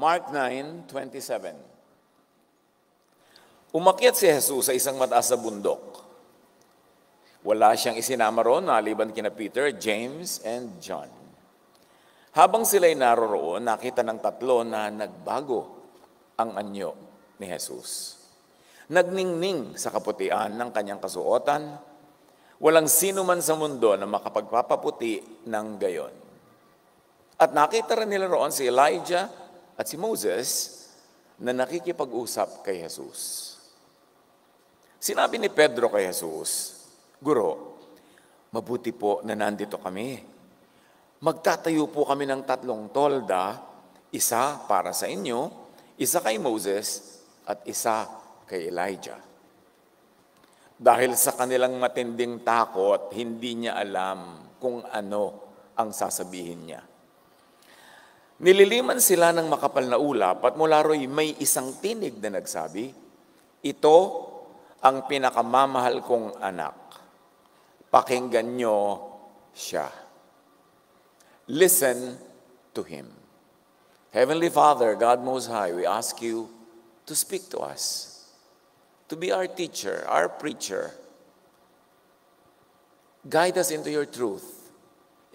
Mark 9:27. Umakyat si Jesus sa isang mataas na bundok. Wala siyang isinama roon maliban kina Peter, James, and John. Habang sila'y naroroon, nakita ng tatlo na nagbago ang anyo ni Jesus. Nagningning sa kaputian ng kanyang kasuotan. Walang sino man sa mundo na makapagpapaputi ng gayon. At nakita rin nila roon si Elijah at si Moses na nakikipag-usap kay Jesus. Sinabi ni Pedro kay Jesus, "Guro, mabuti po na nandito kami. Magtatayo po kami ng 3 tolda, isa para sa inyo, isa kay Moses, at isa kay Elijah." Dahil sa kanilang matinding takot, hindi niya alam kung ano ang sasabihin niya. Nililiman sila ng makapal na ulap at mula ro'y may isang tinig na nagsabi, "Ito ang pinakamamahal kong anak. Pakinggan niyo siya." Listen to him. Heavenly Father, God Most High, we ask you to speak to us, to be our teacher, our preacher. Guide us into your truth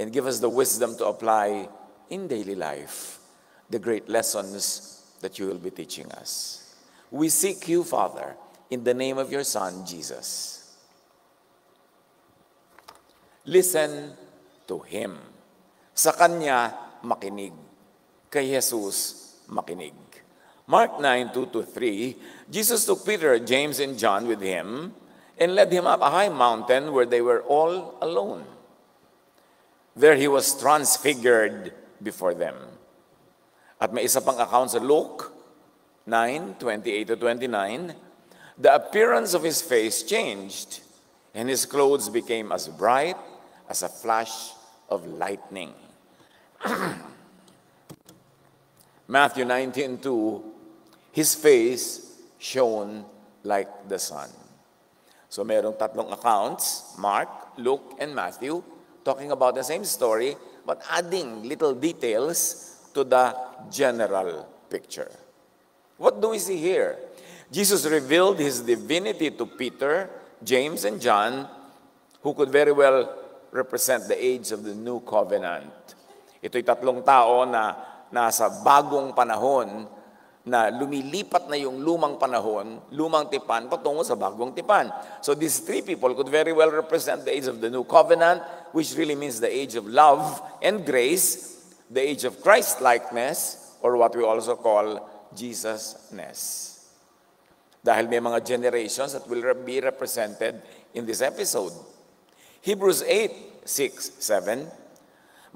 and give us the wisdom to apply in daily life the great lessons that you will be teaching us. We seek you, Father, in the name of your Son, Jesus. Listen to him. Sa kanya, makinig. Kay Jesus, makinig. Mark 9:2-3, Jesus took Peter, James, and John with him and led him up a high mountain where they were all alone. There he was transfigured before them. At may isa pang account sa Luke 9:28-29, the appearance of his face changed, and his clothes became as bright as a flash of lightning. Matthew 19:2, his face shone like the sun. So merong 3 accounts, Mark, Luke, and Matthew, talking about the same story, but adding little details to the general picture. What do we see here? Jesus revealed his divinity to Peter, James, and John, who could very well represent the age of the new covenant. Ito'y 3 tao na nasa bagong panahon, na lumilipat na yung lumang panahon, lumang tipan, patungo sa bagong tipan. So these 3 people could very well represent the age of the new covenant, which really means the age of love and grace, the age of Christ-likeness, or what we also call Jesus-ness. Dahil may mga generations that will be represented in this episode. Hebrews 8:6-7,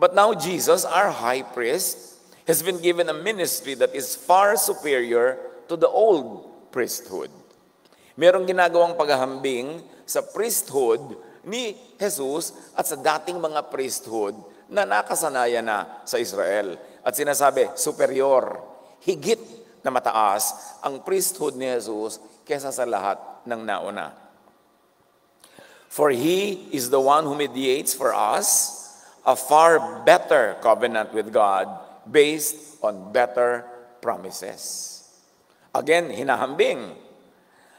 but now Jesus, our high priest, has been given a ministry that is far superior to the old priesthood. Merong ginagawang paghahambing sa priesthood ni Jesus at sa dating mga priesthood na nakasanayan na sa Israel. At sinasabi, superior, higit na mataas ang priesthood ni Jesus kesa sa lahat ng nauna. For he is the one who mediates for us a far better covenant with God based on better promises. Again, hinahambing.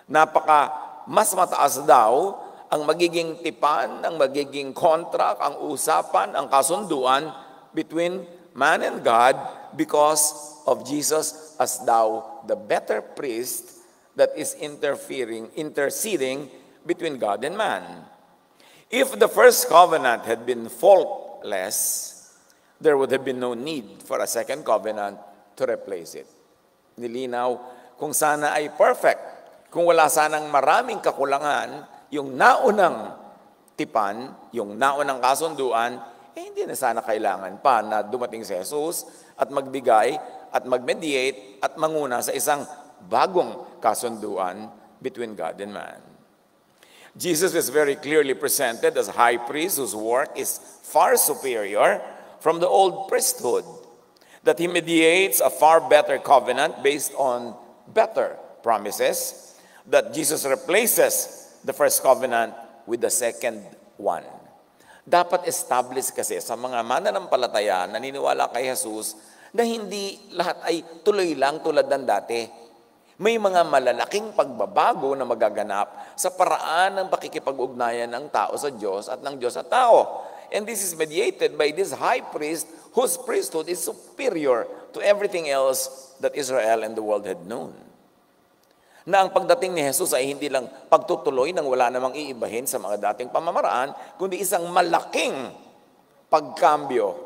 Mas mataas daw ang magiging tipan, ang magiging contract, ang usapan, ang kasunduan between man and God because of Jesus as thou the better priest that is interceding between God and man. If the first covenant had been faultless, there would have been no need for a second covenant to replace it. Nilinaw, kung sana ay perfect, kung wala sanang maraming kakulangan, yung naunang tipan, yung naunang kasunduan, hindi na sana kailangan pa na dumating si Jesus at magbigay at mag-mediate at manguna sa isang bagong kasunduan between God and man. Jesus is very clearly presented as high priest whose work is far superior from the old priesthood, that he mediates a far better covenant based on better promises, that Jesus replaces the first covenant with the second one. Dapat establish kasi sa mga mananampalataya naniniwala kay Jesus na hindi lahat ay tuloy lang tulad ng dati. May mga malalaking pagbabago na magaganap sa paraan ng pakikipag-ugnayan ng tao sa Diyos at ng Diyos sa tao. And this is mediated by this high priest whose priesthood is superior to everything else that Israel and the world had known. Na ang pagdating ni Jesus ay hindi lang pagtutuloy ng wala namang iibahin sa mga dating pamamaraan, kundi isang malaking pagkambyo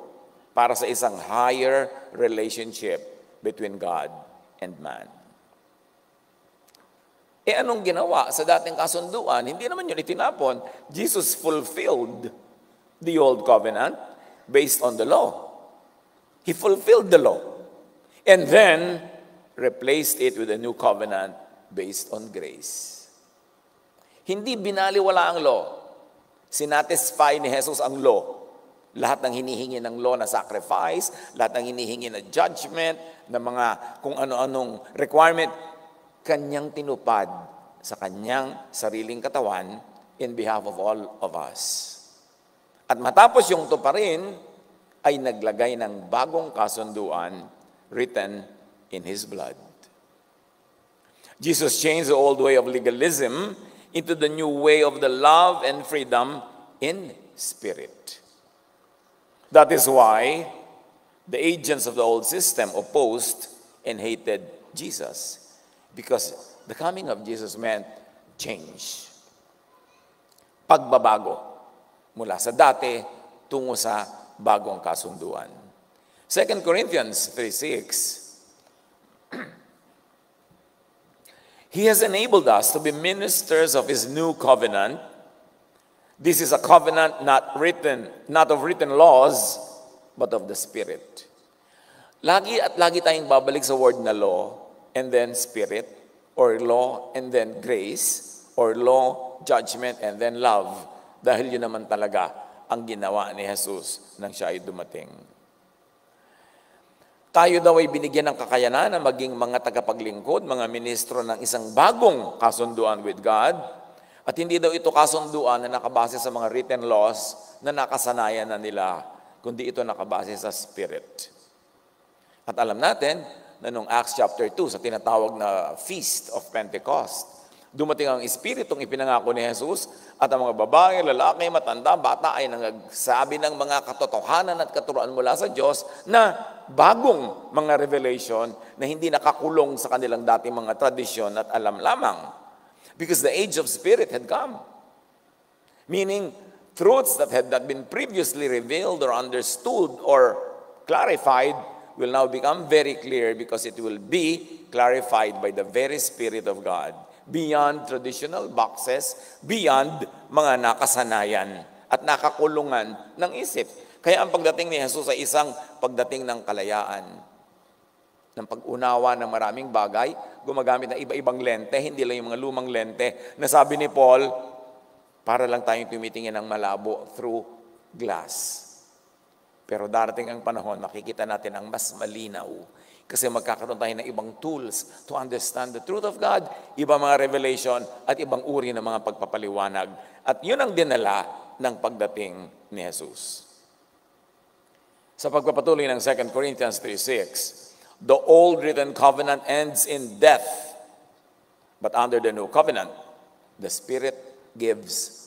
para sa isang higher relationship between God and man. Anong ginawa sa dating kasunduan? Hindi naman yun itinapon. Jesus fulfilled the old covenant based on the law. He fulfilled the law. And then replaced it with a new covenant based on grace. Hindi binaliwala ang law. Sinatisfy ni Jesus ang law. Lahat ng hinihingi ng law na sacrifice, lahat ng hinihingi na judgment, na mga kung ano-anong requirement, kanyang tinupad sa kanyang sariling katawan in behalf of all of us. At matapos yung tuparin, ay naglagay ng bagong kasunduan written in His blood. Jesus changed the old way of legalism into the new way of the love and freedom in spirit. That is why the agents of the old system opposed and hated Jesus. Because the coming of Jesus meant change. Pagbabago mula sa dati tungo sa bagong kasunduan. 2 Corinthians 3:6, He has enabled us to be ministers of His new covenant. This is a covenant not of written laws, but of the Spirit. Lagi at lagi tayong babalik sa word na law, and then spirit, or law, and then grace, or law, judgment, and then love. Dahil yun naman talaga ang ginawa ni Jesus nang siya ay dumating. Tayo daw ay binigyan ng kakayanan na maging mga tagapaglingkod, mga ministro ng isang bagong kasunduan with God. At hindi daw ito kasunduan na nakabase sa mga written laws na nakasanayan na nila, kundi ito nakabase sa Spirit. At alam natin na noong Acts chapter 2, sa tinatawag na Feast of Pentecost, dumating ang Espiritong ipinangako ni Jesus at ang mga babae, lalaki, matanda, bata ay nagsabi ng mga katotohanan at katuruan mula sa Diyos na bagong mga revelation na hindi nakakulong sa kanilang dating mga tradisyon at alam lamang. Because the age of Spirit had come. Meaning, truths that had not been previously revealed or understood or clarified will now become very clear because it will be clarified by the very Spirit of God, beyond traditional boxes, beyond mga nakasanayan at nakakulungan ng isip. Kaya ang pagdating ni Jesus ay isang pagdating ng kalayaan, ng pag-unawa ng maraming bagay, gumagamit ng iba-ibang lente, hindi lang yung mga lumang lente, na sabi ni Paul, para lang tayong tumitingin ng malabo through glass. Pero darating ang panahon, makikita natin ang mas malinaw. Kasi magkakaroon tayo ng ibang tools to understand the truth of God, ibang mga revelation, at ibang uri ng mga pagpapaliwanag. At yun ang dinala ng pagdating ni Jesus. Sa pagpapatuloy ng 2 Corinthians 3:6, the old written covenant ends in death, but under the new covenant, the Spirit gives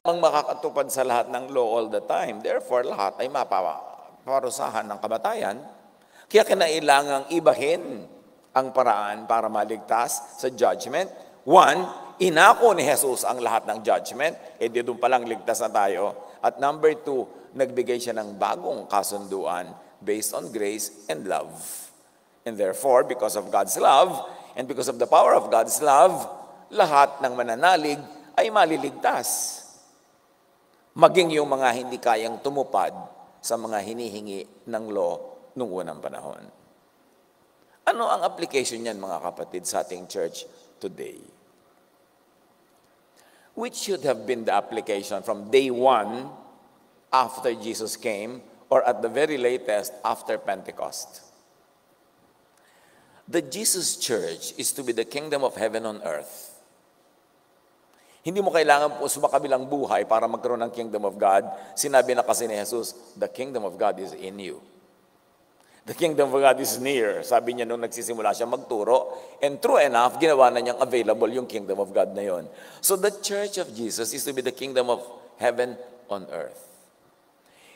ang makakatupad sa lahat ng law all the time. Therefore, lahat ay mapaparusahan ng kamatayan. Kaya kinailangang ibahin ang paraan para maligtas sa judgment. One, inako ni Jesus ang lahat ng judgment. Di doon palang ligtas na tayo. At number two, nagbigay siya ng bagong kasunduan based on grace and love. And therefore, because of God's love and because of the power of God's love, lahat ng mananalig ay maliligtas. Maging yung mga hindi kayang tumupad sa mga hinihingi ng law noong unang panahon. Ano ang application niyan, mga kapatid, sa ating church today? Which should have been the application from day one after Jesus came, or at the very latest after Pentecost? The Jesus Church is to be the kingdom of heaven on earth. Hindi mo kailangan po sumakabilang buhay para magkaroon ng kingdom of God. Sinabi na kasi ni Jesus, the kingdom of God is in you. The kingdom of God is near. Sabi niya nung nagsisimula siya magturo. And true enough, ginawa na niyang available yung kingdom of God na yon. So the church of Jesus is to be the kingdom of heaven on earth.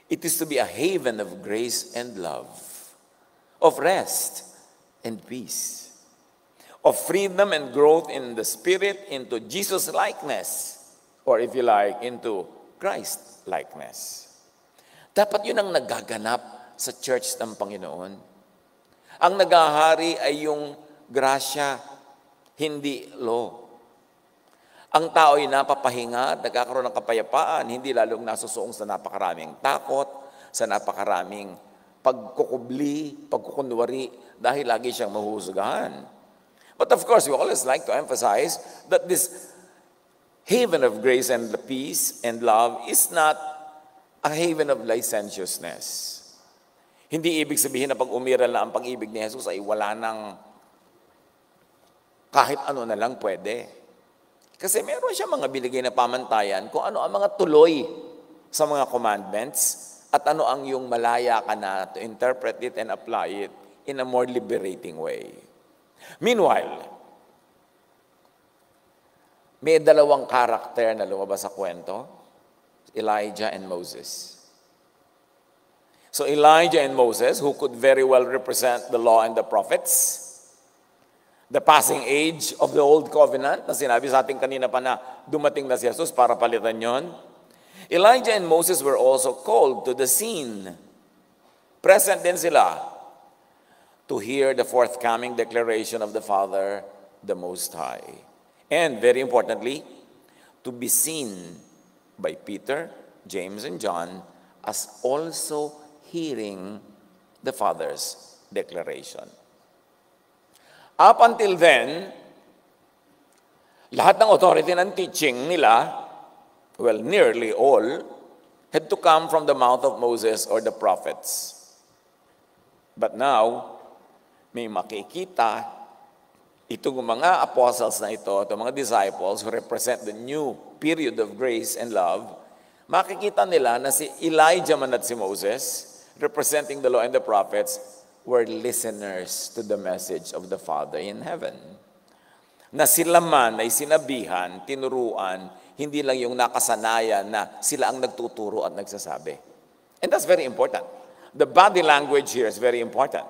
It is to be a haven of grace and love, of rest and peace, of freedom and growth in the Spirit into Jesus likeness, or if you like, into Christ likeness. Dapat yun ang nagaganap sa church ng Panginoon. Ang nagahari ay yung grasya, hindi law. Ang tao ay napapahinga, nagkakaroon ng kapayapaan, hindi lalong nasusuong sa napakaraming takot, sa napakaraming pagkukubli, pagkukunwari, dahil lagi siyang mahuhusgahan. But of course, we always like to emphasize that this haven of grace and peace and love is not a haven of licentiousness. Hindi ibig sabihin na pag umiral na ang pag-ibig ni Jesus ay wala nang kahit ano na lang pwede. Kasi meron siya mga binigay na pamantayan kung ano ang mga tuloy sa mga commandments at ano ang yung malaya ka na to interpret it and apply it in a more liberating way. Meanwhile, may dalawang karakter na lumabas sa kwento, Elijah and Moses. So Elijah and Moses, who could very well represent the law and the prophets, the passing age of the old covenant, na sinabi sa ating kanina pa na dumating na si Jesus para palitan yon. Elijah and Moses were also called to the scene. Present din sila to hear the forthcoming declaration of the Father, the Most High. And very importantly, to be seen by Peter, James, and John as also hearing the Father's declaration. Up until then, lahat ng authority ng teaching nila, well, nearly all, had to come from the mouth of Moses or the prophets. But now, may makikita itong mga apostles na ito, itong mga disciples who represent the new period of grace and love, makikita nila na si Elijah man at si Moses, representing the law and the prophets, were listeners to the message of the Father in heaven. Na sila man ay sinabihan, tinuruan, hindi lang yung nakasanayan na sila ang nagtuturo at nagsasabi. And that's very important. The body language here is very important.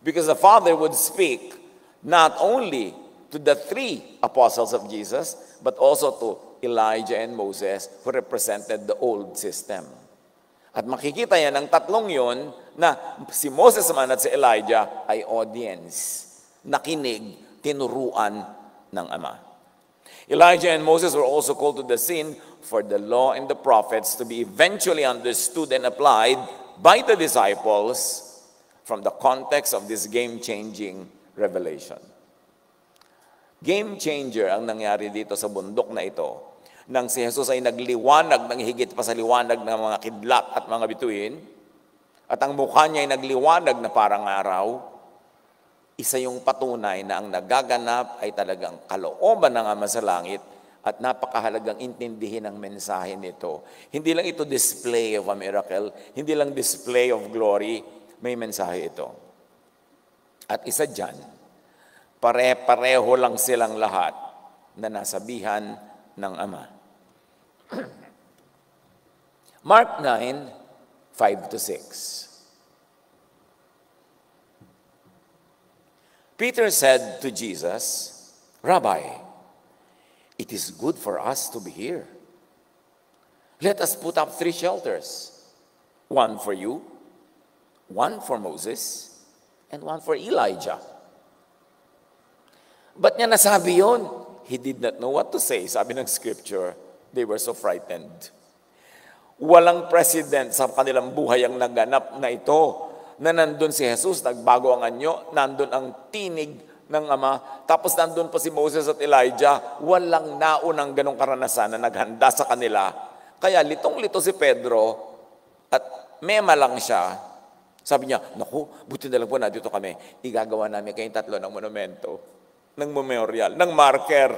Because the Father would speak not only to the three apostles of Jesus, but also to Elijah and Moses, who represented the old system. At makikita yan ng tatlong yon na si Moses man at si Elijah ay audience, nakinig, tinuruan ng Ama. Elijah and Moses were also called to the scene for the law and the prophets to be eventually understood and applied by the disciples from the context of this game-changing revelation. Game changer ang nangyari dito sa bundok na ito. Nang si Jesus ay nagliwanag ng higit pa sa liwanag ng mga kidlat at mga bituin, at ang mukha niya ay nagliwanag na parang araw, isa yung patunay na ang nagaganap ay talagang kalooban ng Ama sa langit at napakahalagang intindihin ang mensahe nito. Hindi lang ito display of a miracle, hindi lang display of glory, may mensahe ito. At isa dyan, pare-pareho lang silang lahat na nasabihan ng Ama. Mark 9, 5-6. Peter said to Jesus, Rabbi, it is good for us to be here. Let us put up 3 shelters, one for you, one for Moses, and one for Elijah. Ba't niya nasabi yun? He did not know what to say. Sabi ng scripture, they were so frightened. Walang president sa kanilang buhay ang naganap na ito, na nandun si Jesus, nagbago ang anyo, nandun ang tinig ng Ama, tapos nandun pa si Moses at Elijah, walang naunang ganong karanasan na naghanda sa kanila. Kaya litong-lito si Pedro at mema lang siya. Sabi niya, naku, buti na lang po na dito kami. Igagawa namin kayong 3 ng monumento, ng memorial, ng marker.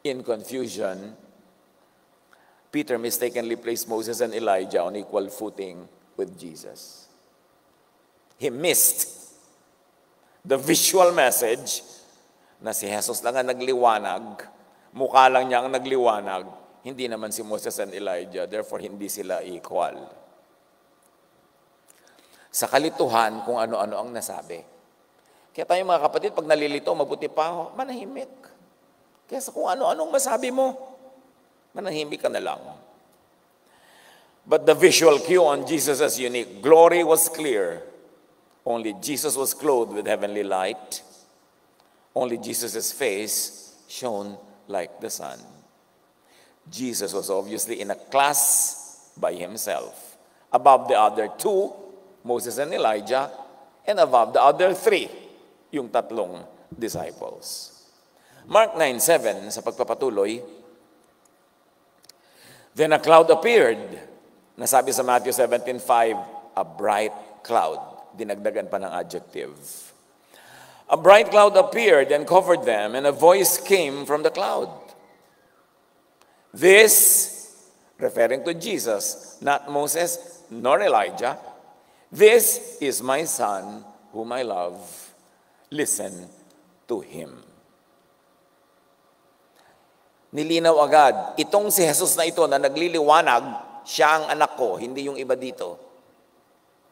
in confusion, Peter mistakenly placed Moses and Elijah on equal footing with Jesus. He missed the visual message na si Jesus lang ang nagliwanag, mukha lang niya ang nagliwanag, hindi naman si Moses and Elijah, therefore hindi sila equal. Sa kalituhan kung ano-ano ang nasabi. Kaya tayo mga kapatid, pag nalilito, mabuti pa, manahimik. Kaya sa kung ano-anong masabi mo, manahimik ka na lang. But the visual cue on Jesus' unique glory was clear. Only Jesus was clothed with heavenly light. Only Jesus' face shone like the sun. Jesus was obviously in a class by himself. Above the other two, Moses and Elijah, and above the other three, yung tatlong disciples. Mark 9:7, sa pagpapatuloy, then a cloud appeared. Nasabi sa Matthew 17:5, a bright cloud. Dinagdagan pa ng adjective. A bright cloud appeared and covered them, and a voice came from the cloud. This, referring to Jesus, not Moses nor Elijah, this is my son whom I love. Listen to him. Nilinaw agad, itong si Jesus na ito na nagliliwanag, siya ang anak ko, hindi yung iba dito.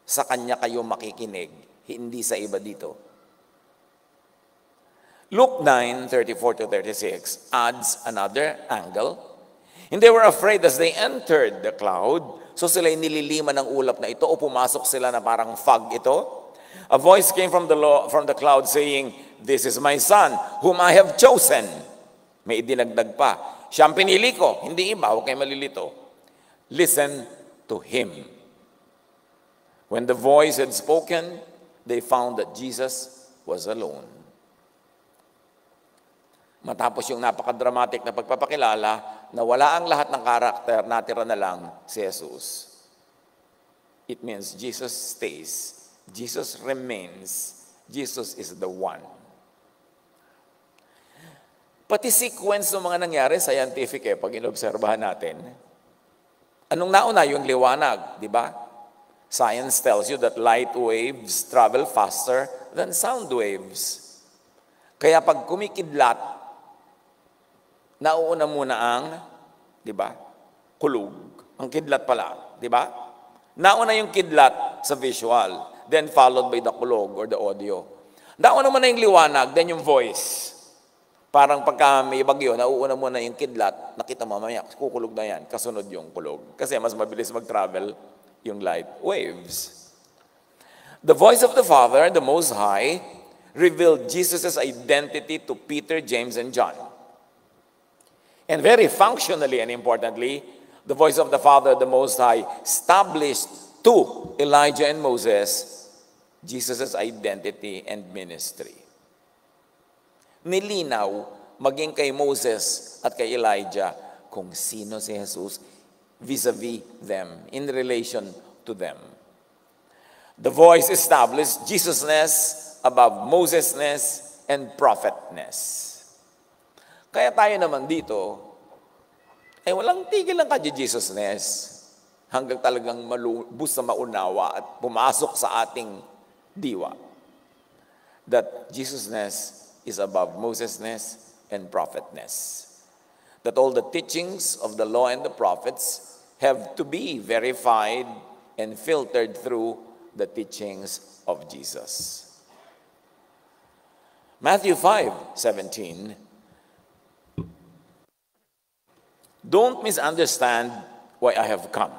Sa kanya kayo makikinig, hindi sa iba dito. Luke 9:34-36 adds another angle. And they were afraid as they entered the cloud. So sila nililiman ng ulap na ito o pumasok sila na parang fog ito. A voice came from the cloud saying, this is my son whom I have chosen. May idinagdag pa. Siya ang pinili ko, hindi iba, huwag kayo malilito. Listen to him. When the voice had spoken, they found that Jesus was alone. Matapos yung napakadramatic na pagpapakilala, na wala ang lahat ng karakter, natira na lang si Jesus. It means Jesus stays. Jesus remains. Jesus is the one. Pati sequence ng mga nangyari, scientific pag inobserbahan natin. Anong nauna? Yung liwanag, di ba? Science tells you that light waves travel faster than sound waves. Kaya pag kumikidlat, nauuna muna ang, di ba, kulog. Ang kidlat pala, di ba? Nauna yung kidlat sa visual, then followed by the kulog or the audio. Nauna muna yung liwanag, then yung voice. Parang pagka may bagyo, nauuna muna yung kidlat, nakita mo mamaya, kukulog na yan, kasunod yung kulog. Kasi mas mabilis mag-travel yung light waves. The voice of the Father, the Most High, revealed Jesus' identity to Peter, James, and John. And very functionally and importantly, the voice of the Father, the Most High, established to Elijah and Moses Jesus' identity and ministry. Nilinaw maging kay Moses at kay Elijah kung sino si Jesus vis-a-vis them, in relation to them. The voice established Jesusness above Mosesness and prophetness. Kaya tayo naman dito, walang tigil ang ka-Jesusness hanggang talagang malubos na maunawa at pumasok sa ating diwa. That Jesusness is above Mosesness and prophetness. That all the teachings of the law and the prophets have to be verified and filtered through the teachings of Jesus. Matthew 5:17. Don't misunderstand why I have come.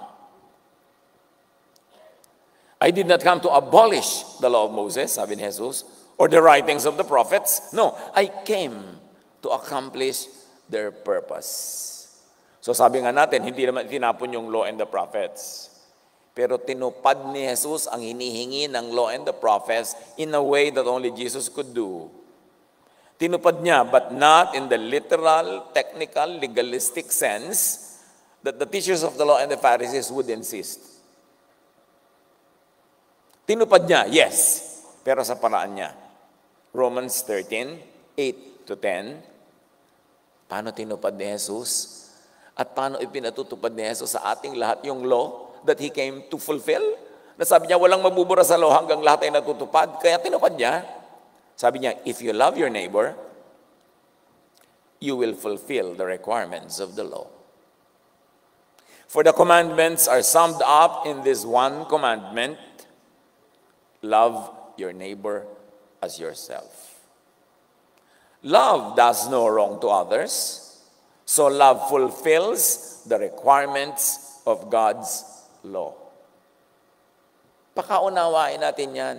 I did not come to abolish the law of Moses, sabi ni Jesus, or the writings of the prophets. No, I came to accomplish their purpose. So sabi nga natin, hindi naman tinapon yung law and the prophets. Pero tinupad ni Jesus ang hinihingi ng law and the prophets in a way that only Jesus could do. Tinupad niya, but not in the literal, technical, legalistic sense that the teachers of the law and the Pharisees would insist. Tinupad niya, yes, pero sa paraan niya. Romans 13:8-10. Paano tinupad ni Jesus? At paano ipinatutupad ni Jesus sa ating lahat yung law that He came to fulfill? Nasabi niya, walang mabubura sa law hanggang lahat ay natutupad. Kaya tinupad niya. Sabi niya, if you love your neighbor, you will fulfill the requirements of the law. For the commandments are summed up in this one commandment, love your neighbor as yourself. Love does no wrong to others, so love fulfills the requirements of God's law. Pakaunawain natin yan.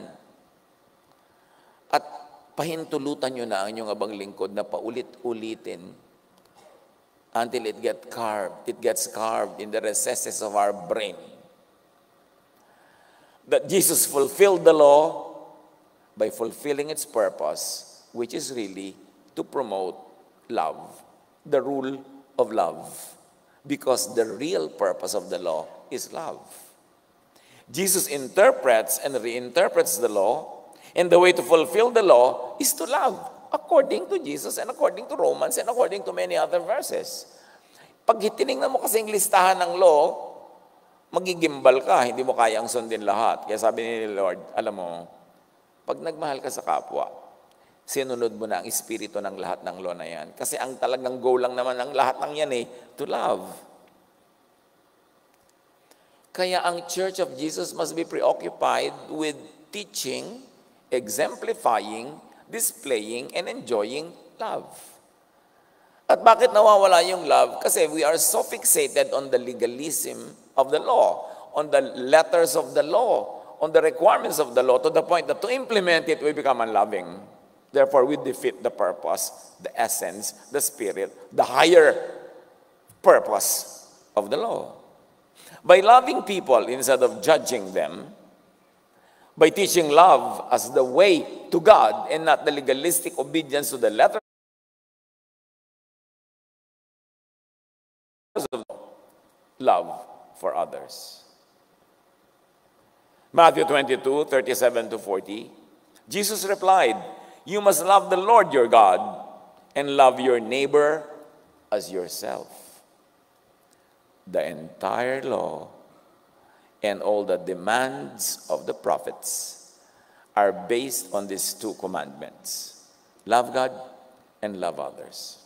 At pahintulutan nyo na ang inyong abang lingkod na paulit-ulitin until it gets carved in the recesses of our brain. That Jesus fulfilled the law by fulfilling its purpose, which is really to promote love, the rule of love, because the real purpose of the law is love. Jesus interprets and reinterprets the law, and the way to fulfill the law is to love, according to Jesus and according to Romans and according to many other verses. Pag tinignan mo kasing listahan ng law, magigimbal ka, hindi mo kayang sundin lahat. Kaya sabi ni Lord, alam mo, pag nagmahal ka sa kapwa, sinunod mo na ang espiritu ng lahat ng law na yan. Kasi ang talagang goal lang naman ng lahat ng yan to love. Kaya ang Church of Jesus must be preoccupied with teaching, exemplifying, displaying, and enjoying love. At bakit nawawala yung love? Kasi we are so fixated on the legalism of the law, on the letters of the law, on the requirements of the law, to the point that to implement it, we become unloving. Therefore, we defeat the purpose, the essence, the spirit, the higher purpose of the law. By loving people instead of judging them, by teaching love as the way to God and not the legalistic obedience to the letter of love for others. Matthew 22:37-40, Jesus replied, "You must love the Lord your God and love your neighbor as yourself." The entire law and all the demands of the prophets are based on these two commandments. Love God and love others.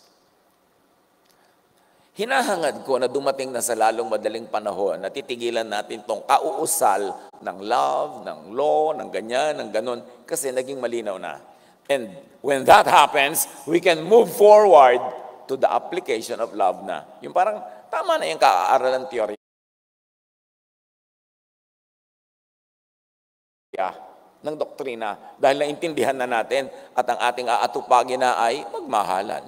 Hinahangad ko na dumating na sa lalong madaling panahon na titigilan natin tong kauusal ng love, ng law, ng ganyan, ng ganon, kasi naging malinaw na. And when that happens, we can move forward to the application of love na. Yung parang tama na yung kaaralan theory ng doktrina dahil naintindihan na natin at ang ating aatupagin na ay magmahalan.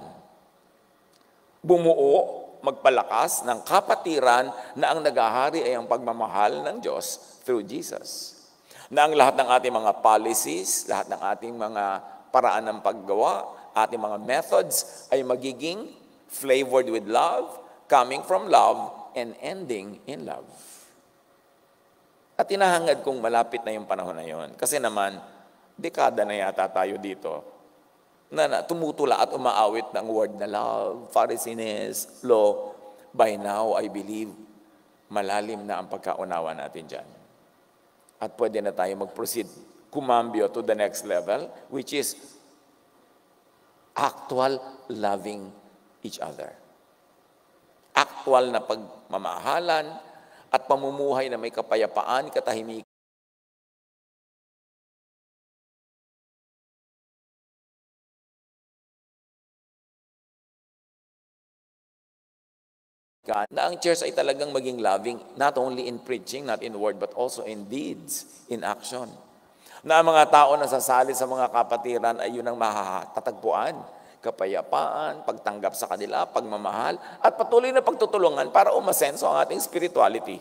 Bumuo, magpalakas ng kapatiran na ang naghahari ay ang pagmamahal ng Diyos through Jesus. Na ang lahat ng ating mga policies, lahat ng ating mga paraan ng paggawa, ating mga methods ay magiging flavored with love, coming from love, and ending in love. At tinahangad kong malapit na yung panahon na yun. Kasi naman, dekada na yata tayo dito na tumutula at umaawit ng word na love, Pharisees, law. By now, I believe, malalim na ang pagkaunawa natin dyan. At pwede na tayo mag-proceed, kumambyo to the next level, which is actual loving each other. Actual na pagmamahalan at pamumuhay na may kapayapaan, katahimikan, na ang church ay talagang maging loving, not only in preaching, not in word, but also in deeds, in action. Na ang mga tao na sasali sa mga kapatiran ay yun ang mahatatagpuan. Kapayapaan, pagtanggap sa kanila, pagmamahal, at patuloy na pagtutulungan para umasenso ang ating spirituality.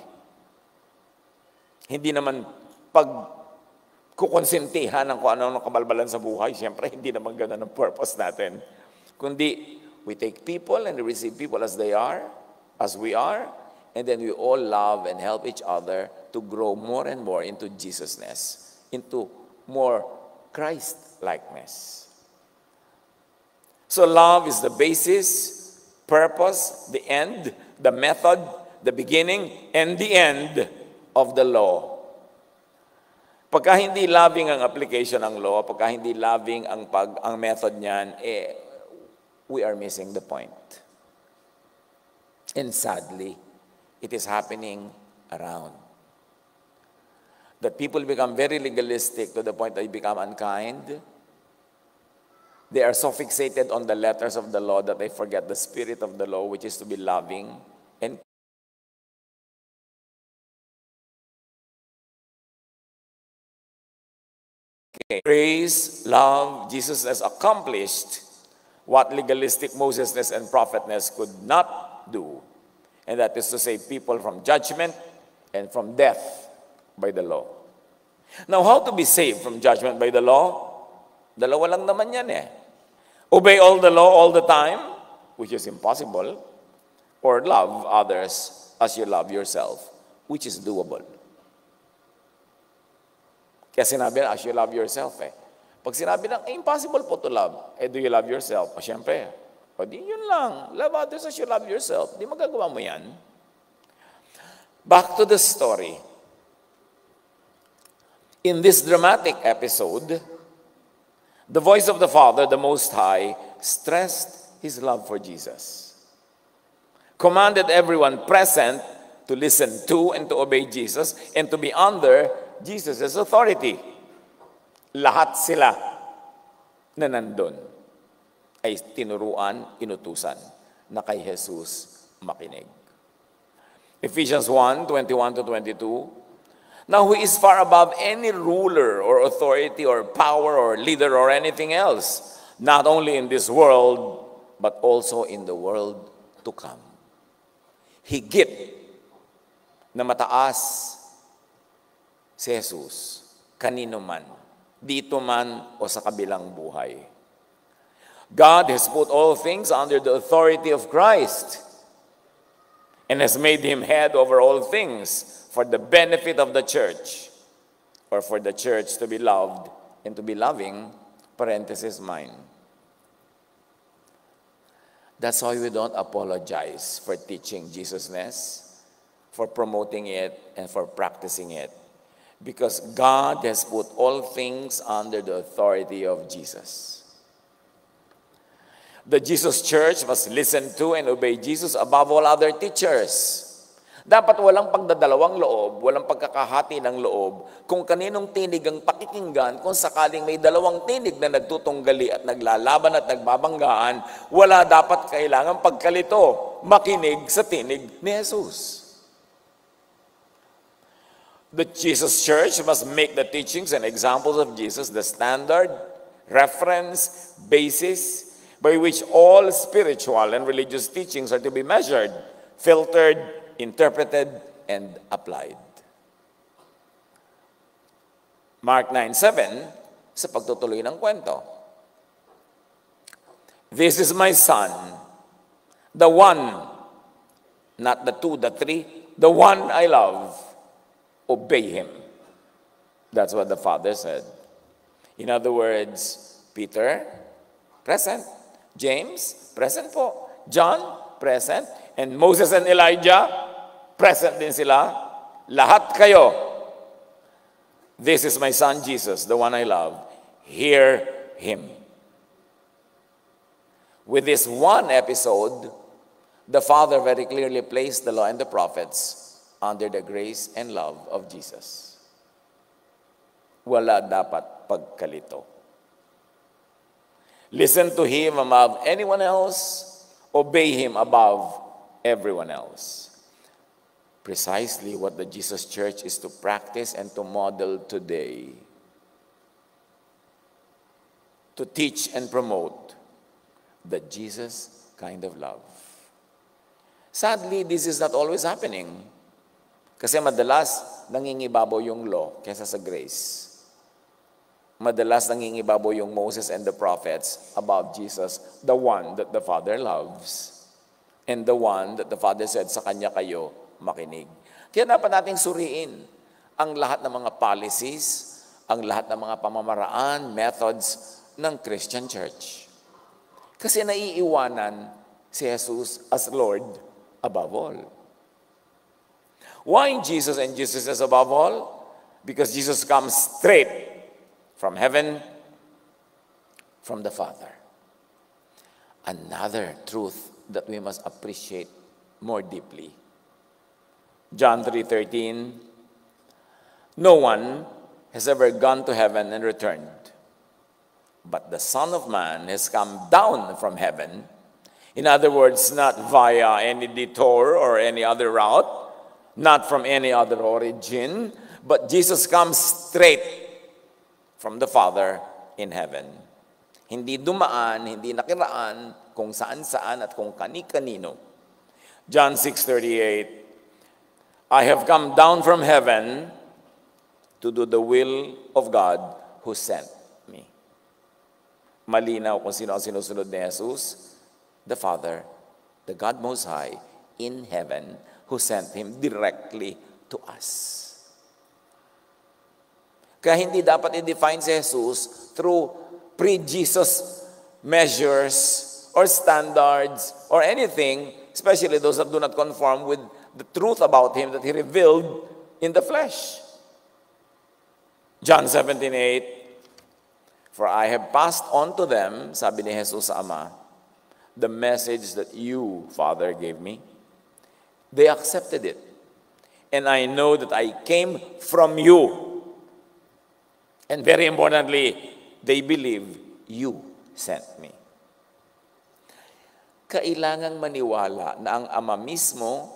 Hindi naman pagkukonsentihan ng kung ano kabalbalan sa buhay. Siyempre, hindi naman ganun ang purpose natin. Kundi, we take people and receive people as they are, as we are, and then we all love and help each other to grow more and more into Jesusness, into more Christ-likeness. So love is the basis purpose, the end, the method, the beginning, and the end of the law. Pagka hindi loving ang application ng law, pagka hindi loving ang method niyan, we are missing the point. And sadly, it is happening around. That people become very legalistic to the point that they become unkind. They are so fixated on the letters of the law that they forget the spirit of the law, which is to be loving and praise, love. Jesus has accomplished what legalistic Mosesness and prophetness could not do. And that is to save people from judgment and from death by the law. Now, how to be saved from judgment by the law? Dalawa lang naman yan eh. Obey all the law all the time, which is impossible, or love others as you love yourself, which is doable. Kaya sinabi na, as you love yourself eh. Pag sinabi na, impossible po to love, do you love yourself? O syempre, di yun lang. Love others as you love yourself. Di magagawa mo yan. Back to the story. In this dramatic episode, the voice of the Father, the Most High, stressed his love for Jesus. Commanded everyone present to listen to and to obey Jesus and to be under Jesus' authority. Lahat sila na nandun ay tinuruan, inutusan na kay Jesus makinig. Ephesians 1:21-22. Now, who is far above any ruler or authority or power or leader or anything else, not only in this world, but also in the world to come. Higit na mataas si Jesus, kanino man, dito man o sa kabilang buhay. God has put all things under the authority of Christ and has made him head over all things for the benefit of the church, or for the church to be loved and to be loving, parenthesis mine. That's why we don't apologize for teaching Jesusness, for promoting it, and for practicing it. Because God has put all things under the authority of Jesus. The Jesus Church must listen to and obey Jesus above all other teachers. Dapat walang pagdadalawang loob, walang pagkakahati ng loob, kung kaninong tinig ang pakikinggan, kung sakaling may dalawang tinig na nagtutunggali at naglalaban at nagbabanggaan, wala dapat kailangang pagkalito, makinig sa tinig ni Jesus. The Jesus Church must make the teachings and examples of Jesus the standard, reference, basis by which all spiritual and religious teachings are to be measured, filtered, interpreted, and applied. Mark 9:7, sa pagtutuloy ng kwento. This is my son, the one, not the two, the three, the one I love. Obey him. That's what the Father said. In other words, Peter, present. James, present po. John, present. And Moses and Elijah, present din sila. Lahat kayo. This is my son Jesus, the one I love. Hear him. With this one episode, the Father very clearly placed the law and the prophets under the grace and love of Jesus. Wala dapat pagkalito. Listen to him above anyone else. Obey him above everyone else. Precisely what the Jesus Church is to practice and to model today. To teach and promote the Jesus kind of love. Sadly, this is not always happening. Kasi madalas nangingibabaw yung law kaysa sa grace. Madalas nangingibabaw yung Moses and the prophets about Jesus, the one that the Father loves. And the one that the Father said, sa kanya kayo makinig. Kaya dapat nating suriin ang lahat ng mga policies, ang lahat ng mga pamamaraan, methods ng Christian Church. Kasi naiiwanan si Jesus as Lord above all. Why Jesus and Jesus as above all? Because Jesus comes straight from heaven, from the Father. Another truth that we must appreciate more deeply. John 3:13, no one has ever gone to heaven and returned, but the Son of Man has come down from heaven. In other words, not via any detour or any other route, not from any other origin, but Jesus comes straight from the Father in heaven. Hindi dumaan, hindi nakiraan, kung saan-saan at kung kani-kanino. John 6:38, I have come down from heaven to do the will of God who sent me. Malinaw kung sino ang sinusunod ni Jesus. The Father, the God Most High, in heaven, who sent Him directly to us. Kaya hindi dapat i-define si Jesus through pre-Jesus measures or standards or anything, especially those that do not conform with the truth about Him that He revealed in the flesh. John 17:8, for I have passed on to them, sabi ni Jesus sa Ama, the message that you, Father, gave me. They accepted it. And I know that I came from you. And very importantly, they believe you sent me. Kailangang maniwala na ang Ama mismo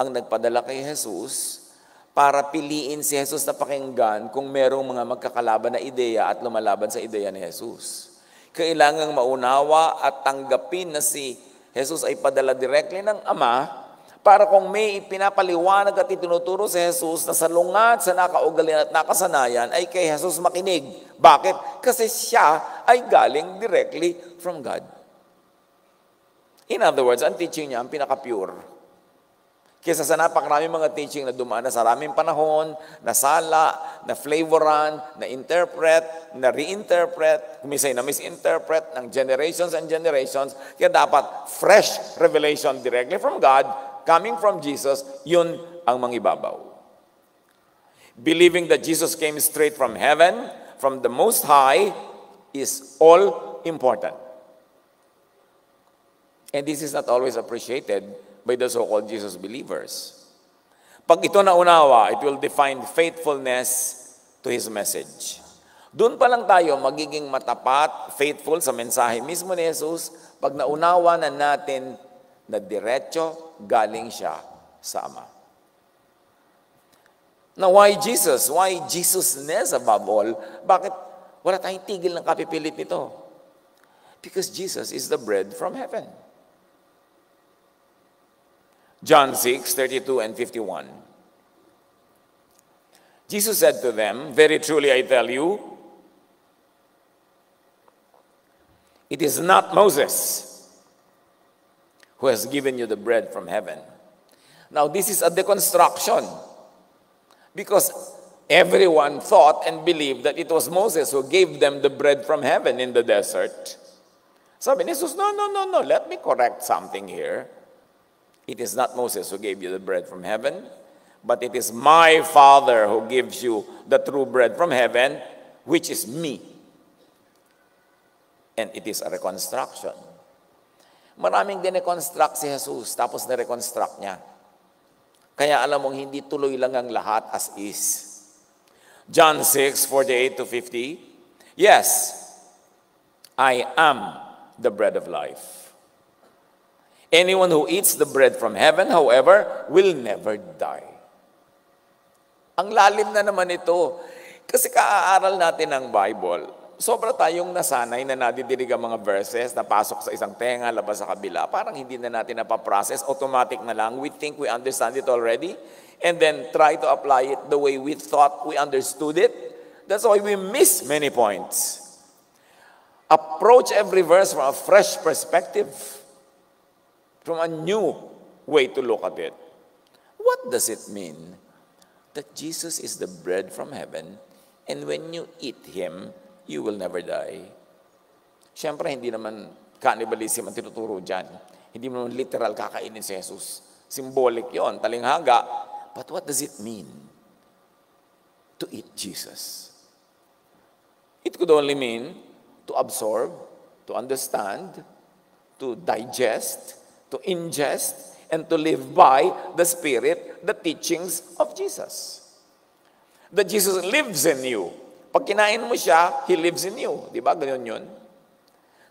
ang nagpadala kay Jesus para piliin si Jesus na pakinggan kung merong mga magkakalaban na ideya at lumalaban sa ideya ni Jesus. Kailangang maunawa at tanggapin na si Jesus ay padala directly ng Ama para kung may pinapaliwanag at itinuturo si Jesus na salungat sa nakaugalian at nakasanayan ay kay Jesus makinig. Bakit? Kasi siya ay galing directly from God. In other words, ang teaching niya ang pinaka-pure. Kesa sa napakaraming mga teaching na dumaan na sa maraming panahon, nasala, na flavoran, na interpret, na reinterpret, kumisay na misinterpret ng generations and generations. Kaya dapat fresh revelation directly from God, coming from Jesus, yun ang mangibabaw. Believing that Jesus came straight from heaven, from the Most High, is all important. And this is not always appreciated by the so-called Jesus believers. Pag ito naunawa, it will define faithfulness to His message. Doon pa lang tayo magiging matapat, faithful sa mensahe mismo ni Jesus, pag naunawa na natin na diretso galing siya sa Ama. Now, why Jesus? Why Jesus-ness above all? Bakit wala tayong tigil ng kapipilit nito? Because Jesus is the bread from heaven. John 6:32 and 51. Jesus said to them, very truly I tell you, it is not Moses who has given you the bread from heaven. Now this is a deconstruction because everyone thought and believed that it was Moses who gave them the bread from heaven in the desert. Sabi ni Jesus, no, let me correct something here. It is not Moses who gave you the bread from heaven, but it is my Father who gives you the true bread from heaven, which is me. And it is a reconstruction. Maraming dineconstruct si Jesus, tapos na-reconstruct niya. Kaya alam mong hindi tuloy lang ang lahat as is. John 6:48 to 50, yes, I am the bread of life. Anyone who eats the bread from heaven, however, will never die. Ang lalim na naman ito. Kasi kaaaral natin ng Bible, sobra tayong nasanay na nadidinig ang mga verses na pasok sa isang tenga, labas sa kabila. Parang hindi na natin napaprocess, automatic na lang. We think we understand it already, and then try to apply it the way we thought we understood it. That's why we miss many points. Approach every verse from a fresh perspective, from a new way to look at it. What does it mean that Jesus is the bread from heaven, and when you eat Him, you will never die? Siyempre, hindi naman cannibalism ang tinuturo dyan. Hindi mo literal kakainin si Jesus. Symbolic yon, talinghaga. But what does it mean to eat Jesus? It could only mean to absorb, to understand, to digest, to ingest, and to live by the Spirit, the teachings of Jesus. That Jesus lives in you. Pag kinain mo siya, He lives in you. Di ba? Ganyan yun.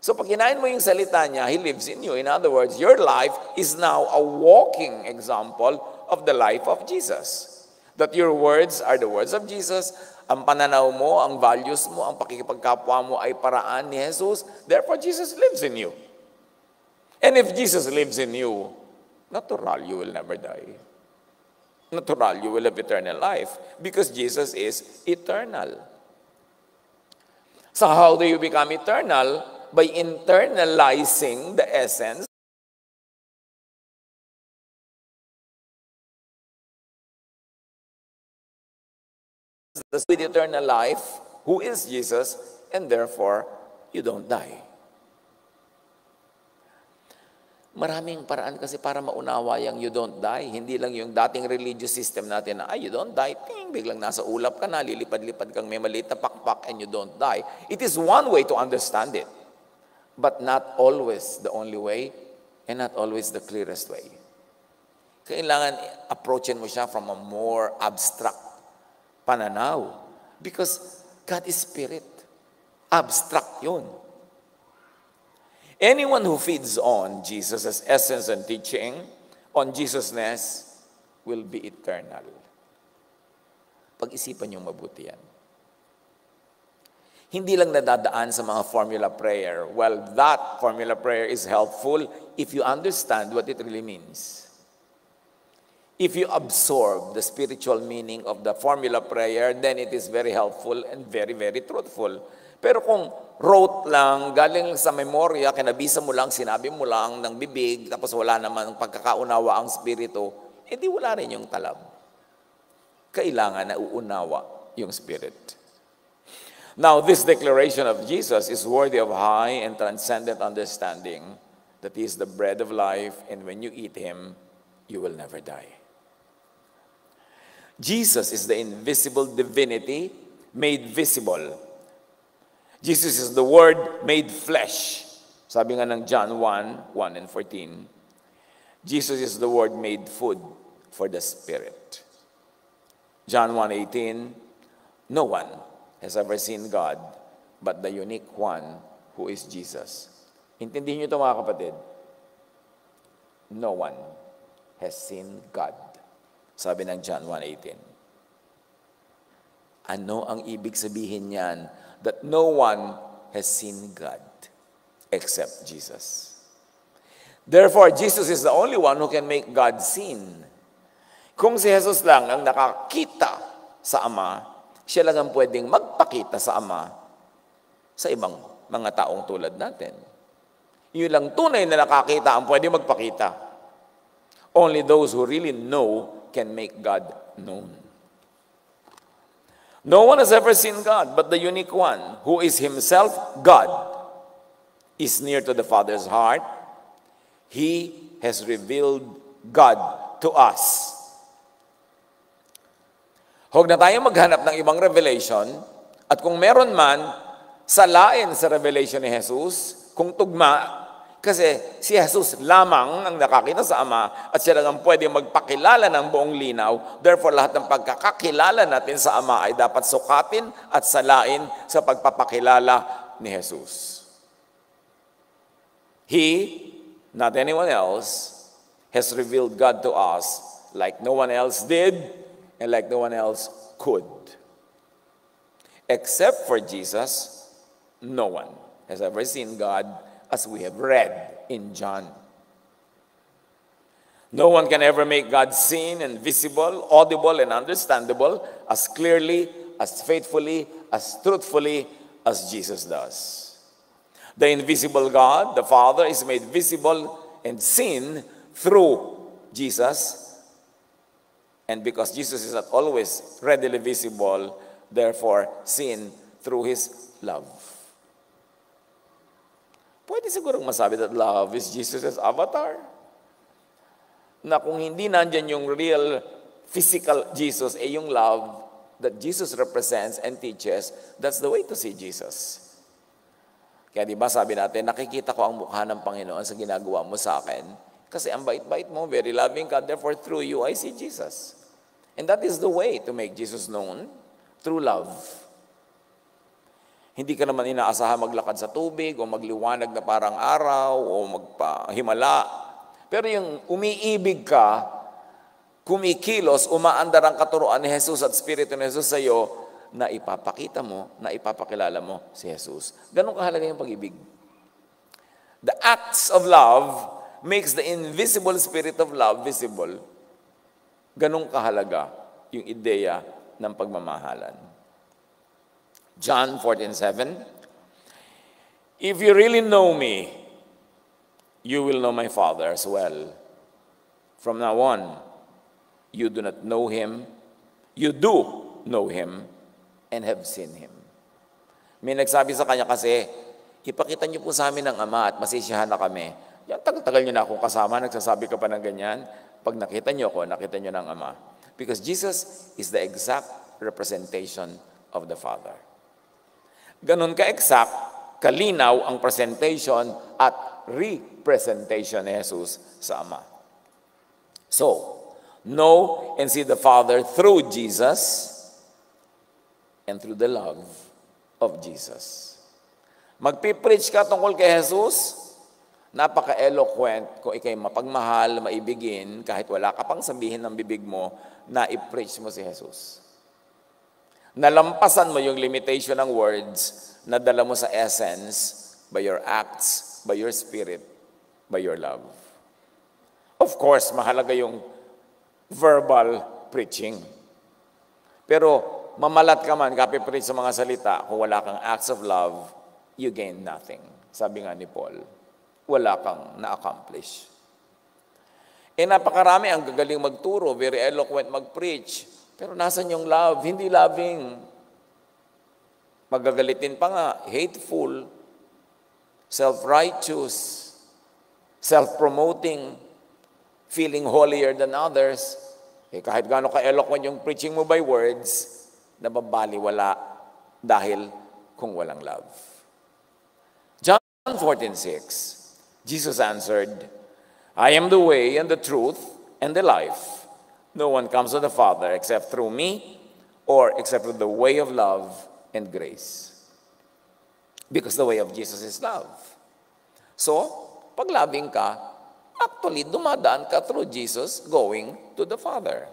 So pag kinain mo yung salita niya, He lives in you. In other words, your life is now a walking example of the life of Jesus. That your words are the words of Jesus. Ang pananaw mo, ang values mo, ang pakikipagkapwa mo ay paraan ni Jesus. Therefore, Jesus lives in you. And if Jesus lives in you, natural, you will never die. Natural, you will have eternal life because Jesus is eternal. So how do you become eternal? By internalizing the essence with eternal life, who is Jesus, and therefore, you don't die. Maraming paraan kasi para maunawa yung you don't die. Hindi lang yung dating religious system natin na, you don't die, ting, biglang nasa ulap ka na, lilipad-lipad kang may maliit na pakpak and you don't die. It is one way to understand it, but not always the only way and not always the clearest way. Kailangan approachin mo siya from a more abstract pananaw because God is spirit. Abstract yun. Anyone who feeds on Jesus' essence and teaching, on Jesus-ness, will be eternal. Pag-isipan niyong mabuti yan. Hindi lang nadadaan sa mga formula prayer. Well, that formula prayer is helpful if you understand what it really means. If you absorb the spiritual meaning of the formula prayer, then it is very helpful and very, very truthful. Pero kung rote lang, galing sa memorya, kinabisa mo lang, sinabi mo lang ng bibig, tapos wala naman pagkakaunawa ang spirito, edi wala rin yung talab. Kailangan na uunawa yung spirit. Now, this declaration of Jesus is worthy of high and transcendent understanding that He is the bread of life, and when you eat Him, you will never die. Jesus is the invisible divinity made visible. Jesus is the Word made flesh. Sabi nga ng John 1:1 and 14. Jesus is the Word made food for the Spirit. John 1:18, no one has ever seen God but the unique one who is Jesus. Intindihin niyo ito mga kapatid. No one has seen God. Sabi ng John 1:18. Ano ang ibig sabihin niyan? That no one has seen God except Jesus. Therefore, Jesus is the only one who can make God seen. Kung si Jesus lang ang nakakita sa Ama, siya lang ang pwedeng magpakita sa Ama sa ibang mga taong tulad natin. Yun lang tunay na nakakita ang pwedeng magpakita. Only those who really know can make God known. No one has ever seen God, but the unique one, who is Himself God, is near to the Father's heart. He has revealed God to us. Huwag na tayo maghanap ng ibang revelation, at kung meron man, salain sa revelation ni Jesus, kung tugma, kasi si Jesus lamang ang nakakita sa Ama at siya lang ang pwede magpakilala ng buong linaw. Therefore, lahat ng pagkakakilala natin sa Ama ay dapat sukatin at salain sa pagpapakilala ni Jesus. He, not anyone else, has revealed God to us like no one else did and like no one else could. Except for Jesus, no one has ever seen God, as we have read in John. No one can ever make God seen and visible, audible and understandable as clearly, as faithfully, as truthfully as Jesus does. The invisible God, the Father, is made visible and seen through Jesus. And because Jesus is not always readily visible, therefore seen through His love. Pwede sigurong masabi that love is Jesus' avatar. Na kung hindi nandyan yung real physical Jesus, yung love that Jesus represents and teaches, that's the way to see Jesus. Kaya di ba sabi natin, nakikita ko ang mukha ng Panginoon sa ginagawa mo sa akin. Kasi ang bait-bait mo, very loving ka, therefore through you, I see Jesus. And that is the way to make Jesus known, through love. Hindi ka naman inaasahan maglakad sa tubig, o magliwanag na parang araw, o magpahimala. Pero yung umiibig ka, kumikilos, umaandar ang katuruan ni Jesus at Espiritu ni Jesus sa iyo, na ipapakita mo, na ipapakilala mo si Jesus. Ganun kahalaga yung pag-ibig. The acts of love makes the invisible spirit of love visible. Ganun kahalaga yung ideya ng pagmamahalan. John 14:7, if you really know me, you will know my Father as well. From now on, you do not know him, you do know him, and have seen him. May nagsabi sa kanya kasi, ipakita niyo po sa amin ang Ama at masisiyahan na kami. Yan, tagal-tagal niyo na akong kasama, nagsasabi ka pa ng ganyan. Pag nakita niyo ako, nakita niyo ng Ama. Because Jesus is the exact representation of the Father. Ganun ka-exact, kalinaw ang presentation at representation ni Jesus sa Ama. So, know and see the Father through Jesus and through the love of Jesus. Magpipreach ka tungkol kay Jesus, napaka-eloquent kung ikay mapagmahal, maibigin, kahit wala ka pang sabihin ng bibig mo, na i-preach mo si Jesus. Nalampasan mo yung limitation ng words, nadala mo sa essence, by your acts, by your spirit, by your love. Of course, mahalaga yung verbal preaching. Pero mamalat ka man, kapipreach sa mga salita, kung wala kang acts of love, you gain nothing. Sabi nga ni Paul, wala kang na-accomplish. Napakarami ang gagaling magturo, very eloquent mag-preach, pero nasan yung love? Hindi loving. Magagalitin pa nga, hateful, self-righteous, self-promoting, feeling holier than others. Kahit gaano ka-eloquent yung preaching mo by words, nababaliwala dahil kung walang love. John 14:6, Jesus answered, I am the way and the truth and the life. No one comes to the Father except through me or except through the way of love and grace. Because the way of Jesus is love. So, pag loving ka, actually, dumadaan ka through Jesus going to the Father.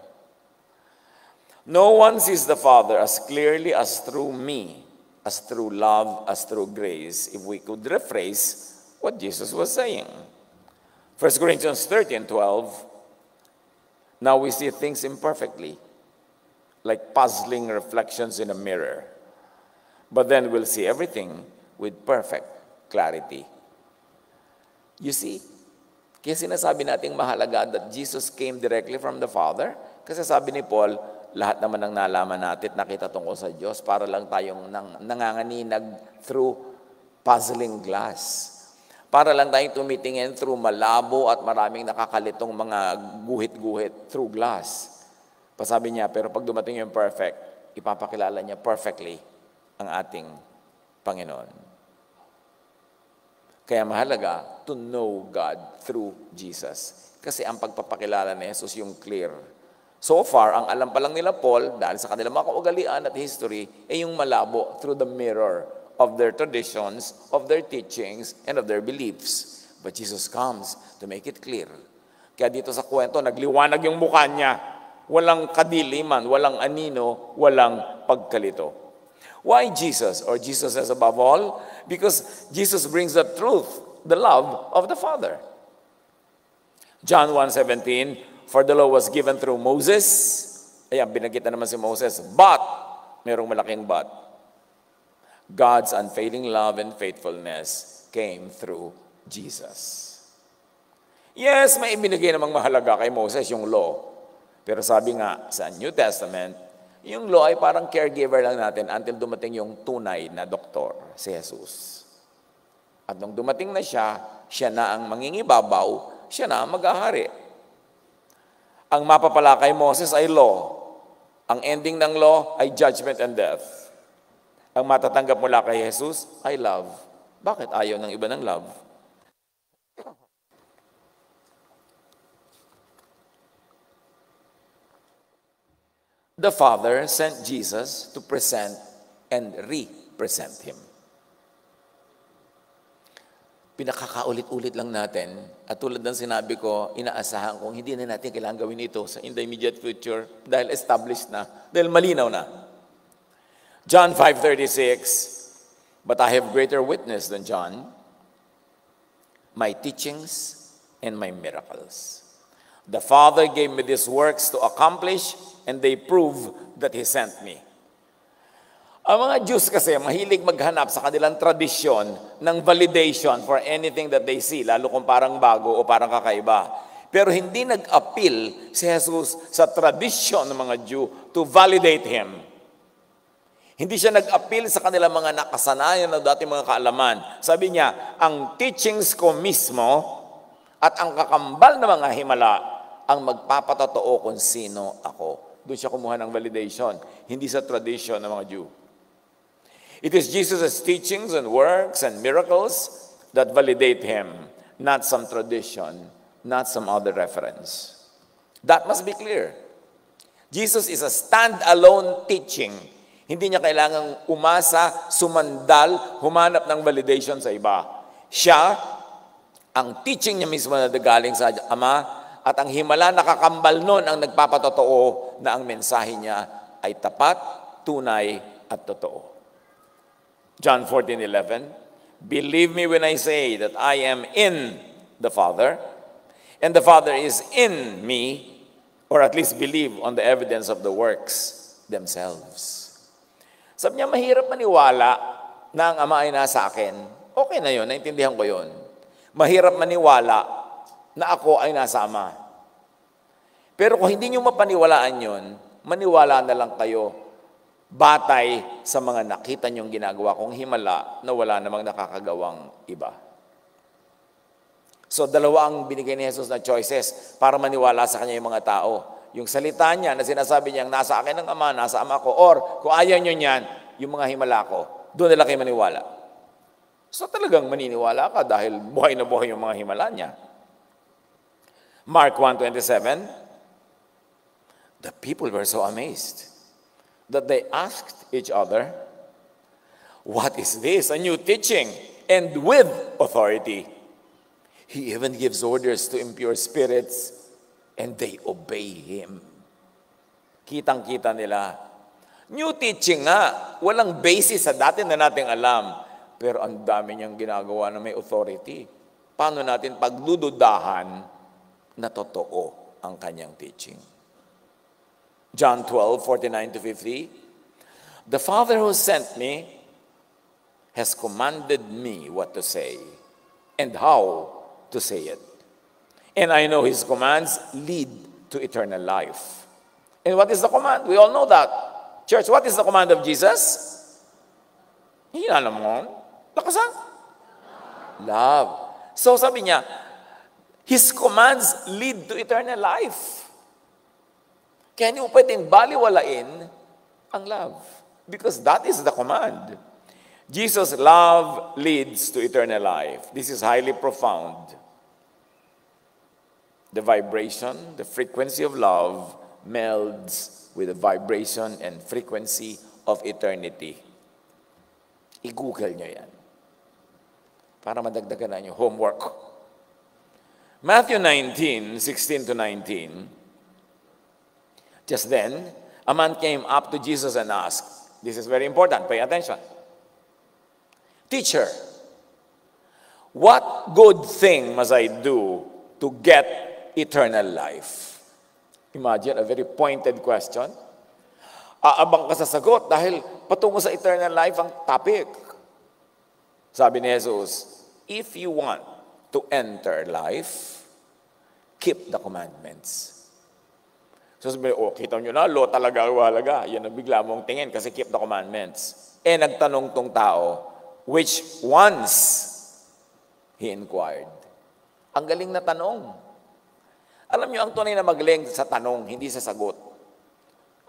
No one sees the Father as clearly as through me, as through love, as through grace, if we could rephrase what Jesus was saying. 1 Corinthians 13:12, now we see things imperfectly, like puzzling reflections in a mirror. But then we'll see everything with perfect clarity. You see, kaya sinasabi nating mahalaga that Jesus came directly from the Father, kasi sabi ni Paul, lahat naman ng nalaman natin, nakita tungkol sa Diyos, para lang tayong nanganganinag through puzzling glass. Para lang tayong tumitingin through malabo at maraming nakakalitong mga guhit-guhit through glass. Pasabi niya, pero pag dumating yung perfect, ipapakilala niya perfectly ang ating Panginoon. Kaya mahalaga to know God through Jesus. Kasi ang pagpapakilala ni Jesus yung clear. So far, ang alam pa lang nila Paul, dahil sa kanilang mga kaugalian at history, ay yung malabo through the mirror of their traditions, of their teachings, and of their beliefs. But Jesus comes to make it clear. Kaya dito sa kwento, nagliwanag yung mukha niya. Walang kadiliman, walang anino, walang pagkalito. Why Jesus? Or Jesus as above all? Because Jesus brings the truth, the love of the Father. John 1:17, for the law was given through Moses. Ayan, binagita naman si Moses. But, merong malaking but. God's unfailing love and faithfulness came through Jesus. Yes, may ibinigay namang mahalaga kay Moses, yung law. Pero sabi nga sa New Testament, yung law ay parang caregiver lang natin until dumating yung tunay na doktor, si Jesus. At nung dumating na siya, siya na ang mangingibabaw, siya na ang mag-ahari. Ang mapapala kay Moses ay law. Ang ending ng law ay judgment and death. Ang matatanggap mula kay Jesus ay love. Bakit ayaw ng iba ng love? The Father sent Jesus to present and represent Him. Pinakakaulit-ulit lang natin, at tulad ng sinabi ko, inaasahan kong hindi na natin kailangan gawin ito in the immediate future dahil established na, dahil malinaw na. John 5:36, but I have greater witness than John, my teachings and my miracles. The Father gave me these works to accomplish, and they prove that He sent me. Ang mga Jews kasi mahilig maghanap sa kanilang tradisyon ng validation for anything that they see, lalo kung parang bago o parang kakaiba. Pero hindi nag-appeal si Jesus sa tradisyon ng mga Jew to validate Him. Hindi siya nag-appeal sa kanilang mga nakasanayan na dating mga kaalaman. Sabi niya, ang teachings ko mismo at ang kakambal na mga himala ang magpapatotoo kung sino ako. Doon siya kumuha ng validation, hindi sa tradition ng mga Jew. It is Jesus' teachings and works and miracles that validate Him, not some tradition, not some other reference. That must be clear. Jesus is a stand-alone teaching. Hindi niya kailangang umasa, sumandal, humanap ng validation sa iba. Siya, ang teaching niya mismo na galing sa Ama, at ang himala nakakambal nun ang nagpapatotoo na ang mensahe niya ay tapat, tunay, at totoo. John 14:11, believe me when I say that I am in the Father, and the Father is in me, or at least believe on the evidence of the works themselves. Sabi niya, mahirap maniwala na ang Ama ay nasa akin. Okay na yun, naintindihan ko yun. Mahirap maniwala na ako ay nasa Ama. Pero kung hindi niyo mapaniwalaan yun, maniwala na lang kayo batay sa mga nakita niyong ginagawa kong himala na wala namang nakakagawang iba. So, dalawa ang binigay ni Jesus na choices para maniwala sa kanya yung mga tao. Yung salita niya na sinasabi niyang nasa akin ng Ama, nasa Ama ko, or kung ayaw niyo niyan, yung mga himala ko, doon nila kayo maniwala. So, talagang maniniwala ka dahil buhay na buhay yung mga himala niya. Mark 1:27, the people were so amazed that they asked each other, what is this? A new teaching, and with authority. He even gives orders to impure spirits, and they obey Him. Kitang-kita nila. New teaching nga, walang basis sa dati na nating alam, pero ang dami niyang ginagawa na may authority. Paano natin pagdududahan na totoo ang kanyang teaching? John 12:49-50, the Father who sent me has commanded me what to say and how to say it. And I know His commands lead to eternal life. And what is the command? We all know that. Church, what is the command of Jesus? Hindi na alam mo. Lakasan? Love. So sabi niya, His commands lead to eternal life. Kaya hindi mo pwedeng baliwalain ang love. Because that is the command. Jesus' love leads to eternal life. This is highly profound. The vibration, the frequency of love melds with the vibration and frequency of eternity. I-google nyo yan. Para madagdagan na nyo homework. Matthew 19:16-19, just then, a man came up to Jesus and asked, this is very important, pay attention. Teacher, what good thing must I do to get eternal life? Imagine, a very pointed question. Aabang ka sa sagot dahil patungo sa eternal life ang topic. Sabi ni Jesus, if you want to enter life, keep the commandments. So sabi, kita nyo na, law talaga walaga. Yan ang bigla mong tingin kasi keep the commandments. Nagtanong tong tao, which ones he inquired. Ang galing na tanong. Alam niyo, ang tunay na magaling sa tanong, hindi sa sagot.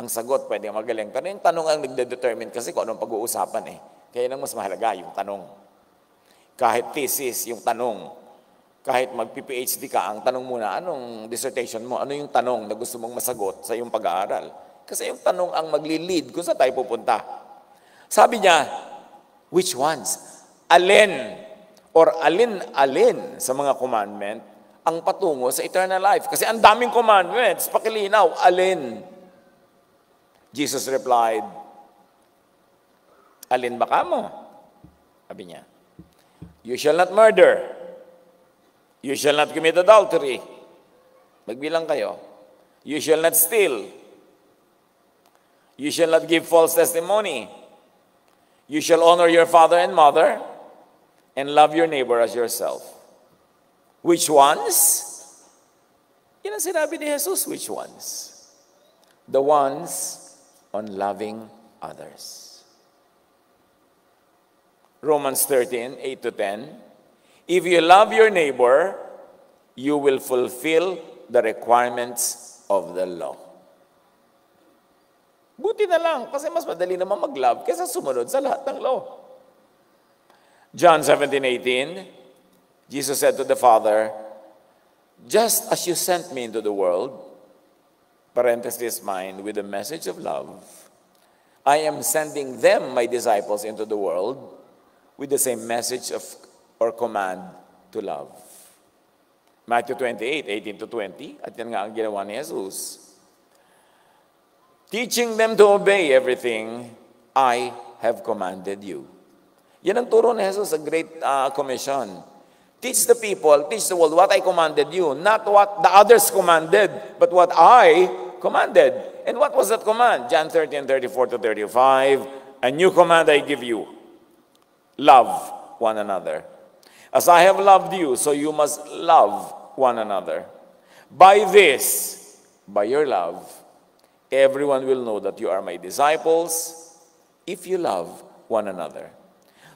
Ang sagot pwede magaling. Pero yung tanong ang nagde-determine kasi kung anong pag-uusapan eh. Kaya nang mas mahalaga yung tanong. Kahit thesis, yung tanong. Kahit magpi-PhD ka, ang tanong muna, anong dissertation mo? Ano yung tanong na gusto mong masagot sa iyong pag-aaral? Kasi yung tanong ang magli-lead kung saan tayo pupunta. Sabi niya, which ones? Alin or alin-alin sa mga commandment ang patungo sa eternal life. Kasi ang daming commandments, pakilinaw, alin? Jesus replied, alin ba ka mo? Sabi niya, you shall not murder. You shall not commit adultery. Magbilang kayo. You shall not steal. You shall not give false testimony. You shall honor your father and mother and love your neighbor as yourself. Which ones? Yan ang sinabi ni Jesus, which ones? The ones on loving others. Romans 13, 8 to 10. If you love your neighbor, you will fulfill the requirements of the law. Buti na lang, kasi mas madali naman mag-love kaysa sumunod sa lahat ng law. John 17:18, Jesus said to the Father, just as you sent me into the world, parenthesis mine, with a message of love, I am sending them, my disciples, into the world with the same message of or command to love. Matthew 28:18 to 20, at yan nga ang ginawa ni Jesus. Teaching them to obey everything I have commanded you. Yan ang turo ni Jesus sa Great Commission. Teach the people, teach the world what I commanded you, not what the others commanded, but what I commanded. And what was that command? John 13:34 to 35, a new command I give you, love one another. As I have loved you, so you must love one another. By this, by your love, everyone will know that you are my disciples if you love one another.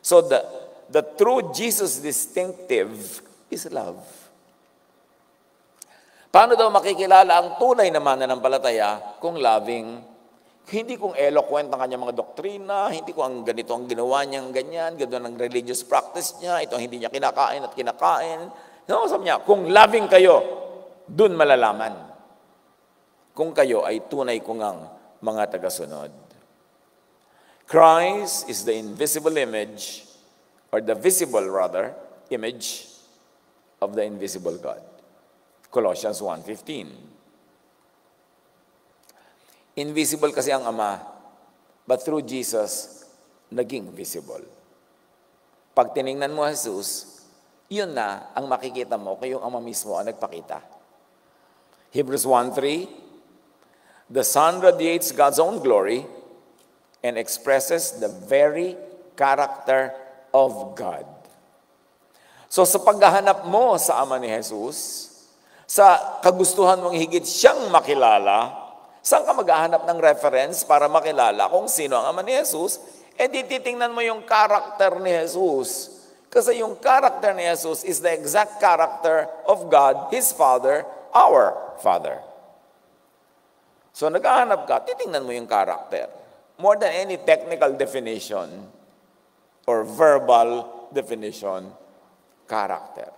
So the true Jesus distinctive is love. Paano daw makikilala ang tunay na mananampalataya kung loving? Hindi kung eloquent ang kanyang mga doktrina, hindi kung ang ganito ang ginawa niyang ganyan, gano'n ang religious practice niya, ito ang hindi niya kinakain at kinakain. No, sabi niya, kung loving kayo, dun malalaman. Kung kayo ay tunay kong ang mga tagasunod. Christ is the invisible image, or the visible rather, image of the invisible God. Colossians 1:15. Invisible kasi ang Ama, but through Jesus, naging visible. Pag tiningnan mo Jesus, yun na ang makikita mo kung yung Ama mismo ang nagpakita. Hebrews 1:3, the Son radiates God's own glory and expresses the very character of God. So sa paghahanap mo sa Ama ni Jesus, sa kagustuhan mong higit siyang makilala, saan ka maghahanap ng reference para makilala kung sino ang Ama ni Jesus? E di titingnan mo yung character ni Jesus. Kasi yung character ni Jesus is the exact character of God, His Father, our Father. So naghahanap ka, titingnan mo yung character. More than any technical definition or verbal definition, character.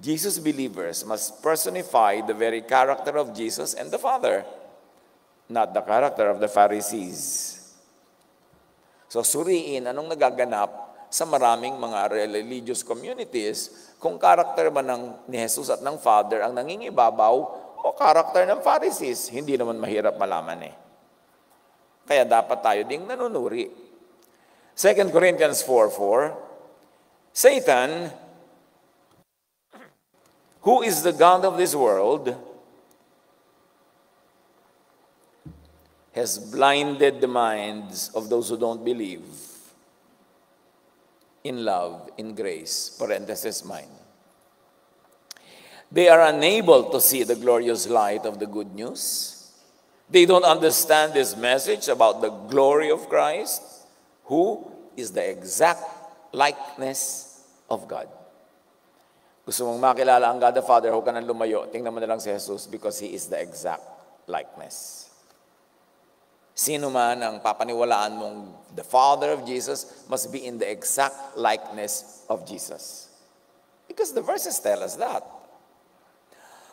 Jesus believers must personify the very character of Jesus and the Father, not the character of the Pharisees. So suriin anong nagaganap sa maraming mga religious communities kung character ba ni Jesus at ng Father ang nangingibabaw o character ng Pharisees. Hindi naman mahirap malaman eh. Kaya dapat tayo ding nanunuri. 2 Corinthians 4:4, Satan, who is the God of this world, has blinded the minds of those who don't believe in love, in grace, parenthesis mine. They are unable to see the glorious light of the good news. They don't understand this message about the glory of Christ, who is the exact likeness of God. Gusto mong makilala ang God the Father, huwag ka nang lumayo. Tingnan mo na lang si Jesus because He is the exact likeness. Sino man ang papaniwalaan mong the Father of Jesus must be in the exact likeness of Jesus. Because the verses tell us that.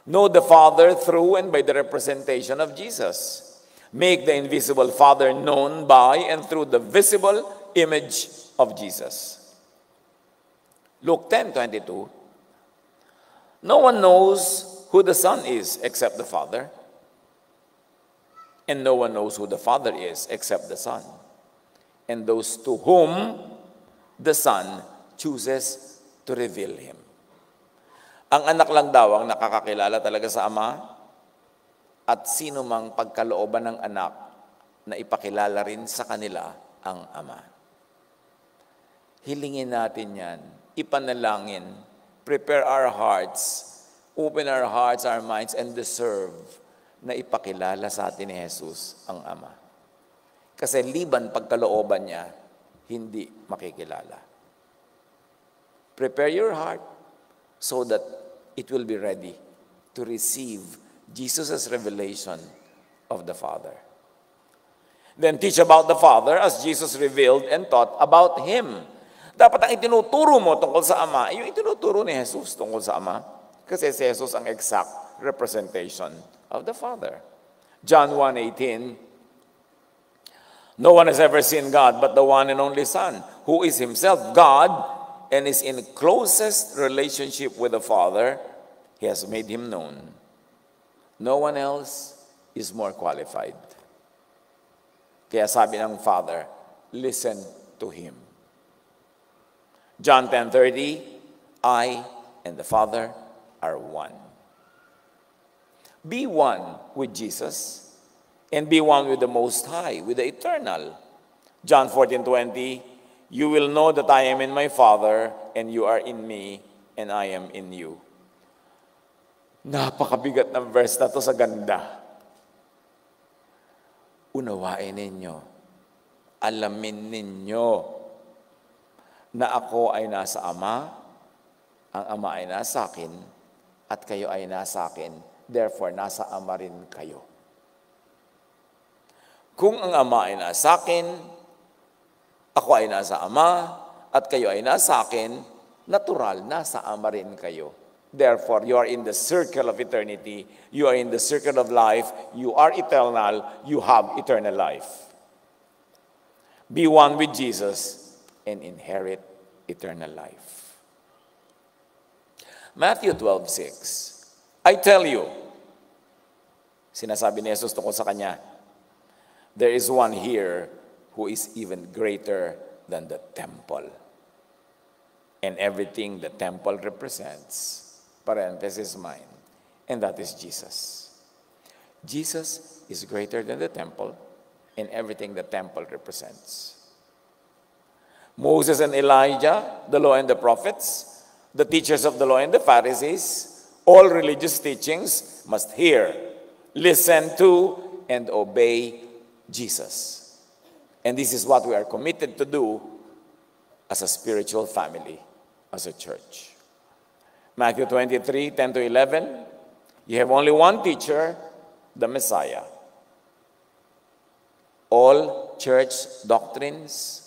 Know the Father through and by the representation of Jesus. Make the invisible Father known by and through the visible image of Jesus. Luke 10:22. No one knows who the Son is except the Father, and no one knows who the Father is except the Son, and those to whom the Son chooses to reveal Him. Ang anak lang daw ang nakakakilala talaga sa Ama, at sino mang pagkalooban ng anak na ipakilala rin sa kanila ang Ama. Hilingin natin yan, ipanalangin, prepare our hearts, open our hearts, our minds, and deserve na ipakilala sa atin ni Jesus ang Ama. Kasi liban pagkalooban niya, hindi makikilala. Prepare your heart so that it will be ready to receive Jesus' revelation of the Father. Then teach about the Father as Jesus revealed and taught about Him. Dapat ang itinuturo mo tungkol sa Ama, yung itinuturo ni Jesus tungkol sa Ama. Kasi si Jesus ang exact representation of the Father. John 1:18, no one has ever seen God but the one and only Son, who is Himself God and is in closest relationship with the Father. He has made Him known. No one else is more qualified. Kaya sabi ng Father, listen to Him. John 10:30, I and the Father are one. Be one with Jesus and be one with the Most High, with the Eternal. John 14:20, you will know that I am in my Father and you are in me and I am in you. Napakabigat ng verse na to sa ganda. Unawain ninyo, alamin ninyo na ako ay nasa Ama, ang Ama ay nasa akin, at kayo ay nasa akin. Therefore, nasa Ama rin kayo. Kung ang Ama ay nasa akin, ako ay nasa Ama, at kayo ay nasa akin, natural, nasa Ama rin kayo. Therefore, you are in the circle of eternity. You are in the circle of life. You are eternal. You have eternal life. Be one with Jesus and inherit eternal life. Matthew 12:6. I tell you, sinasabi ni Jesus tungkol sa kanya, there is one here who is even greater than the temple. And everything the temple represents, parenthesis mine, and that is Jesus. Jesus is greater than the temple and everything the temple represents. Moses and Elijah, the law and the prophets, the teachers of the law and the Pharisees, all religious teachings must hear, listen to, and obey Jesus. And this is what we are committed to do as a spiritual family, as a church. Matthew 23:10-11, you have only one teacher, the Messiah. All church doctrines,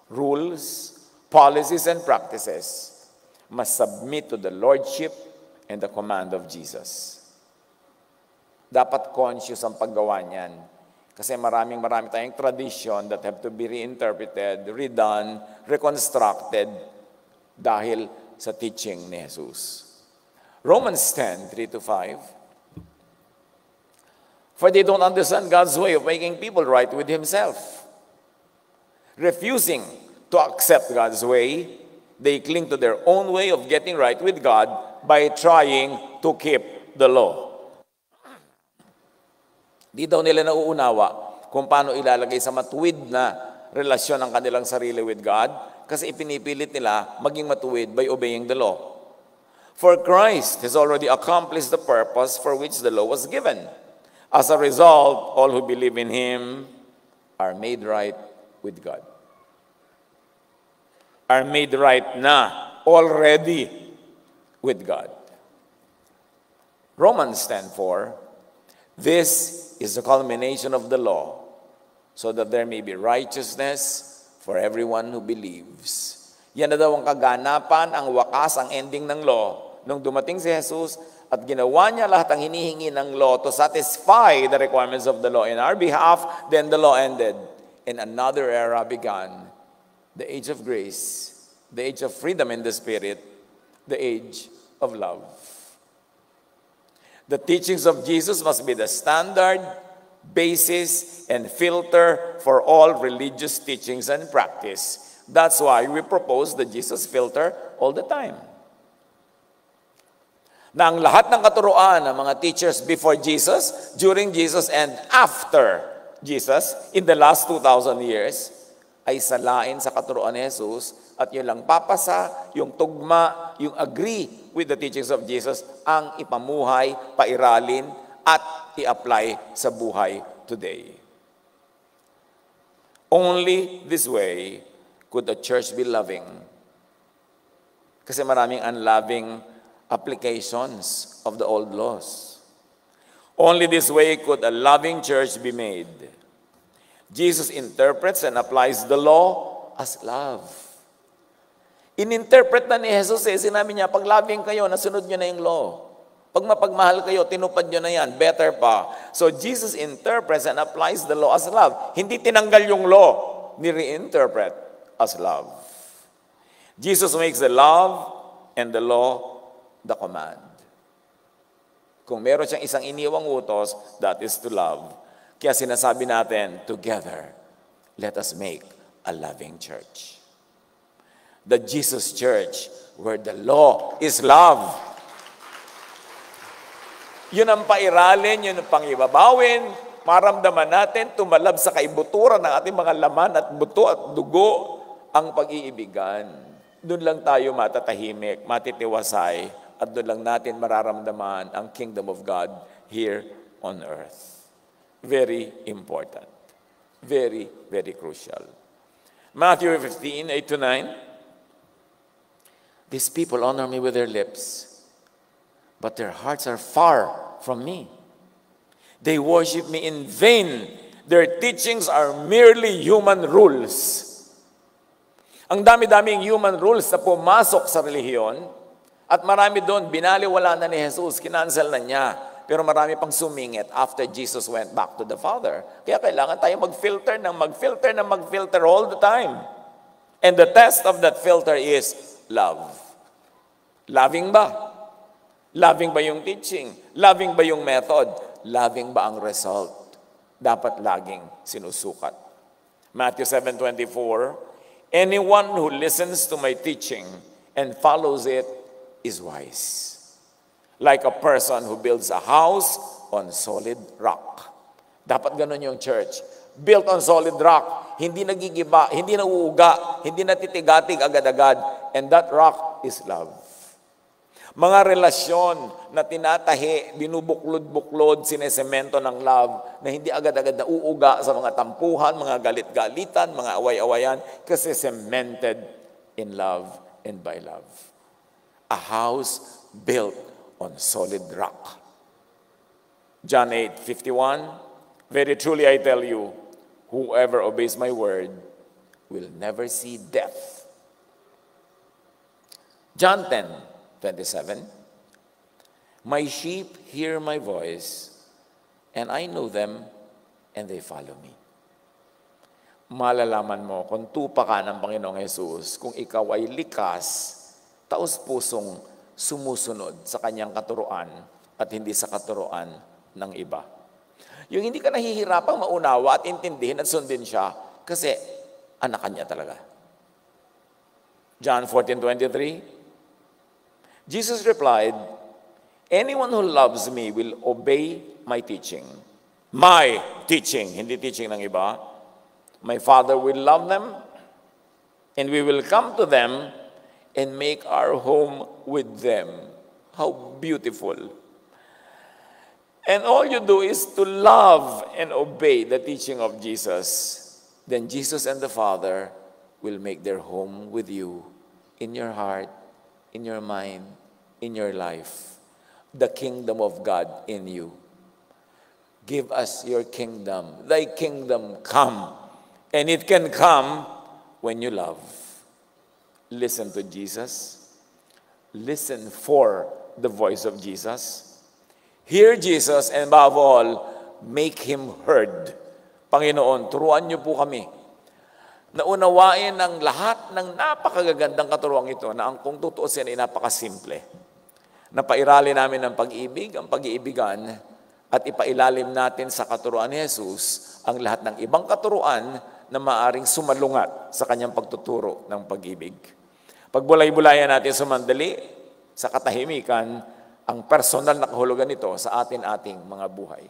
rules, policies, and practices must submit to the lordship and the command of Jesus. Dapat conscious ang paggawa niyan. Kasi marami tayong tradition that have to be reinterpreted, redone, reconstructed dahil sa teaching ni Jesus. Romans 10:3-5. For they don't understand God's way of making people right with Himself. Refusing to accept God's way, they cling to their own way of getting right with God by trying to keep the law. Di daw nila nauunawa kung paano ilalagay sa matuwid na relasyon ang kanilang sarili with God kasi ipinipilit nila maging matuwid by obeying the law. For Christ has already accomplished the purpose for which the law was given. As a result, all who believe in Him are made right with God. Are made right na, already. with God. Romans 10:4, this is the culmination of the law, so that there may be righteousness for everyone who believes. Yan na daw ang kaganapan, ang wakas, ang ending ng law. Nung dumating si Jesus at ginawa niya lahat ang hinihingi ng law to satisfy the requirements of the law in our behalf, then the law ended. And another era began, the age of grace, the age of freedom in the Spirit, the age of love. The teachings of Jesus must be the standard, basis, and filter for all religious teachings and practice. That's why we propose the Jesus filter all the time. Na ang lahat ng katuruan ng mga teachers before Jesus, during Jesus, and after Jesus, in the last 2,000 years, ay salain sa katuruan ni Jesus at yun lang papasa, yung tugma, yung agree with the teachings of Jesus, ang ipamuhay, pairalin, at i-apply sa buhay today. Only this way could the church be loving. Kasi maraming unloving applications of the old laws. Only this way could a loving church be made. Jesus interprets and applies the law as love. Ininterpret na ni Jesus sinabi niya, pag loving kayo, nasunod niyo na yung law. Pag mapagmahal kayo, tinupad niyo na yan, better pa. So Jesus interprets and applies the law as love. Hindi tinanggal yung law, ni-reinterpret as love. Jesus makes the love and the law the command. Kung meron siyang isang iniwang utos, that is to love. Kaya sinasabi natin, together, let us make a loving church. The Jesus Church, where the law is love. Yun ang pairalin, yun ang pangibabawin, maramdaman natin, tumalab sa kaibuturan ng ating mga laman at buto at dugo, ang pag-iibigan. Doon lang tayo matatahimik, matitiwasay, at doon lang natin mararamdaman ang kingdom of God here on earth. Very important. Very, very crucial. Matthew 15, 8-9. These people honor me with their lips, but their hearts are far from me. They worship me in vain. Their teachings are merely human rules. Ang dami-daming human rules na pumasok sa relihiyon at marami doon, binaliwala na ni Jesus, kinancel na niya. Pero marami pang sumingit after Jesus went back to the Father. Kaya kailangan tayo mag-filter all the time. And the test of that filter is love. Loving ba? Loving ba yung teaching? Loving ba yung method? Loving ba ang result? Dapat laging sinusukat. Matthew 7:24, anyone who listens to my teaching and follows it is wise. Like a person who builds a house on solid rock. Dapat ganun yung church. Built on solid rock. Hindi nagigiba, hindi nauuga, hindi natitigatig agad-agad. And that rock is love. Mga relasyon na tinatahi, binubuklod-buklod, sinesemento ng love, na hindi agad-agad nauuga sa mga tampuhan, mga galit-galitan, mga away-awayan, kasi cemented in love and by love. A house built on solid rock. John 8:51, very truly I tell you, whoever obeys my word will never see death. John 10:27, my sheep hear my voice, and I know them, and they follow me. Malalaman mo kung tupa ka ng Panginoong Jesus, kung ikaw ay likas, taos-pusong sumusunod sa kanyang katuruan at hindi sa katuruan ng iba. Yung hindi ka nahihirapang maunawa at intindihin at sundin siya kasi anak niya talaga. John 14:23, Jesus replied, anyone who loves me will obey my teaching. My teaching, hindi teaching ng iba. My Father will love them, and we will come to them and make our home with them. How beautiful. And all you do is to love and obey the teaching of Jesus. Then Jesus and the Father will make their home with you, in your heart, in your mind, in your life, the kingdom of God in you. Give us your kingdom. Thy kingdom come. And it can come when you love. Listen to Jesus. Listen for the voice of Jesus. Hear Jesus, and above all, make Him heard. Panginoon, turuan niyo po kami na unawain ang lahat ng napakagagandang katuruan ito na ang kung tutuusin ay napakasimple. Napairali namin ang pag-ibig, ang pag-iibigan, at ipailalim natin sa katuruan ni Jesus ang lahat ng ibang katuruan na maaring sumalungat sa kanyang pagtuturo ng pag-ibig. Pagbulay-bulayan natin sumandali sa katahimikan ang personal na kahulugan nito sa ating mga buhay.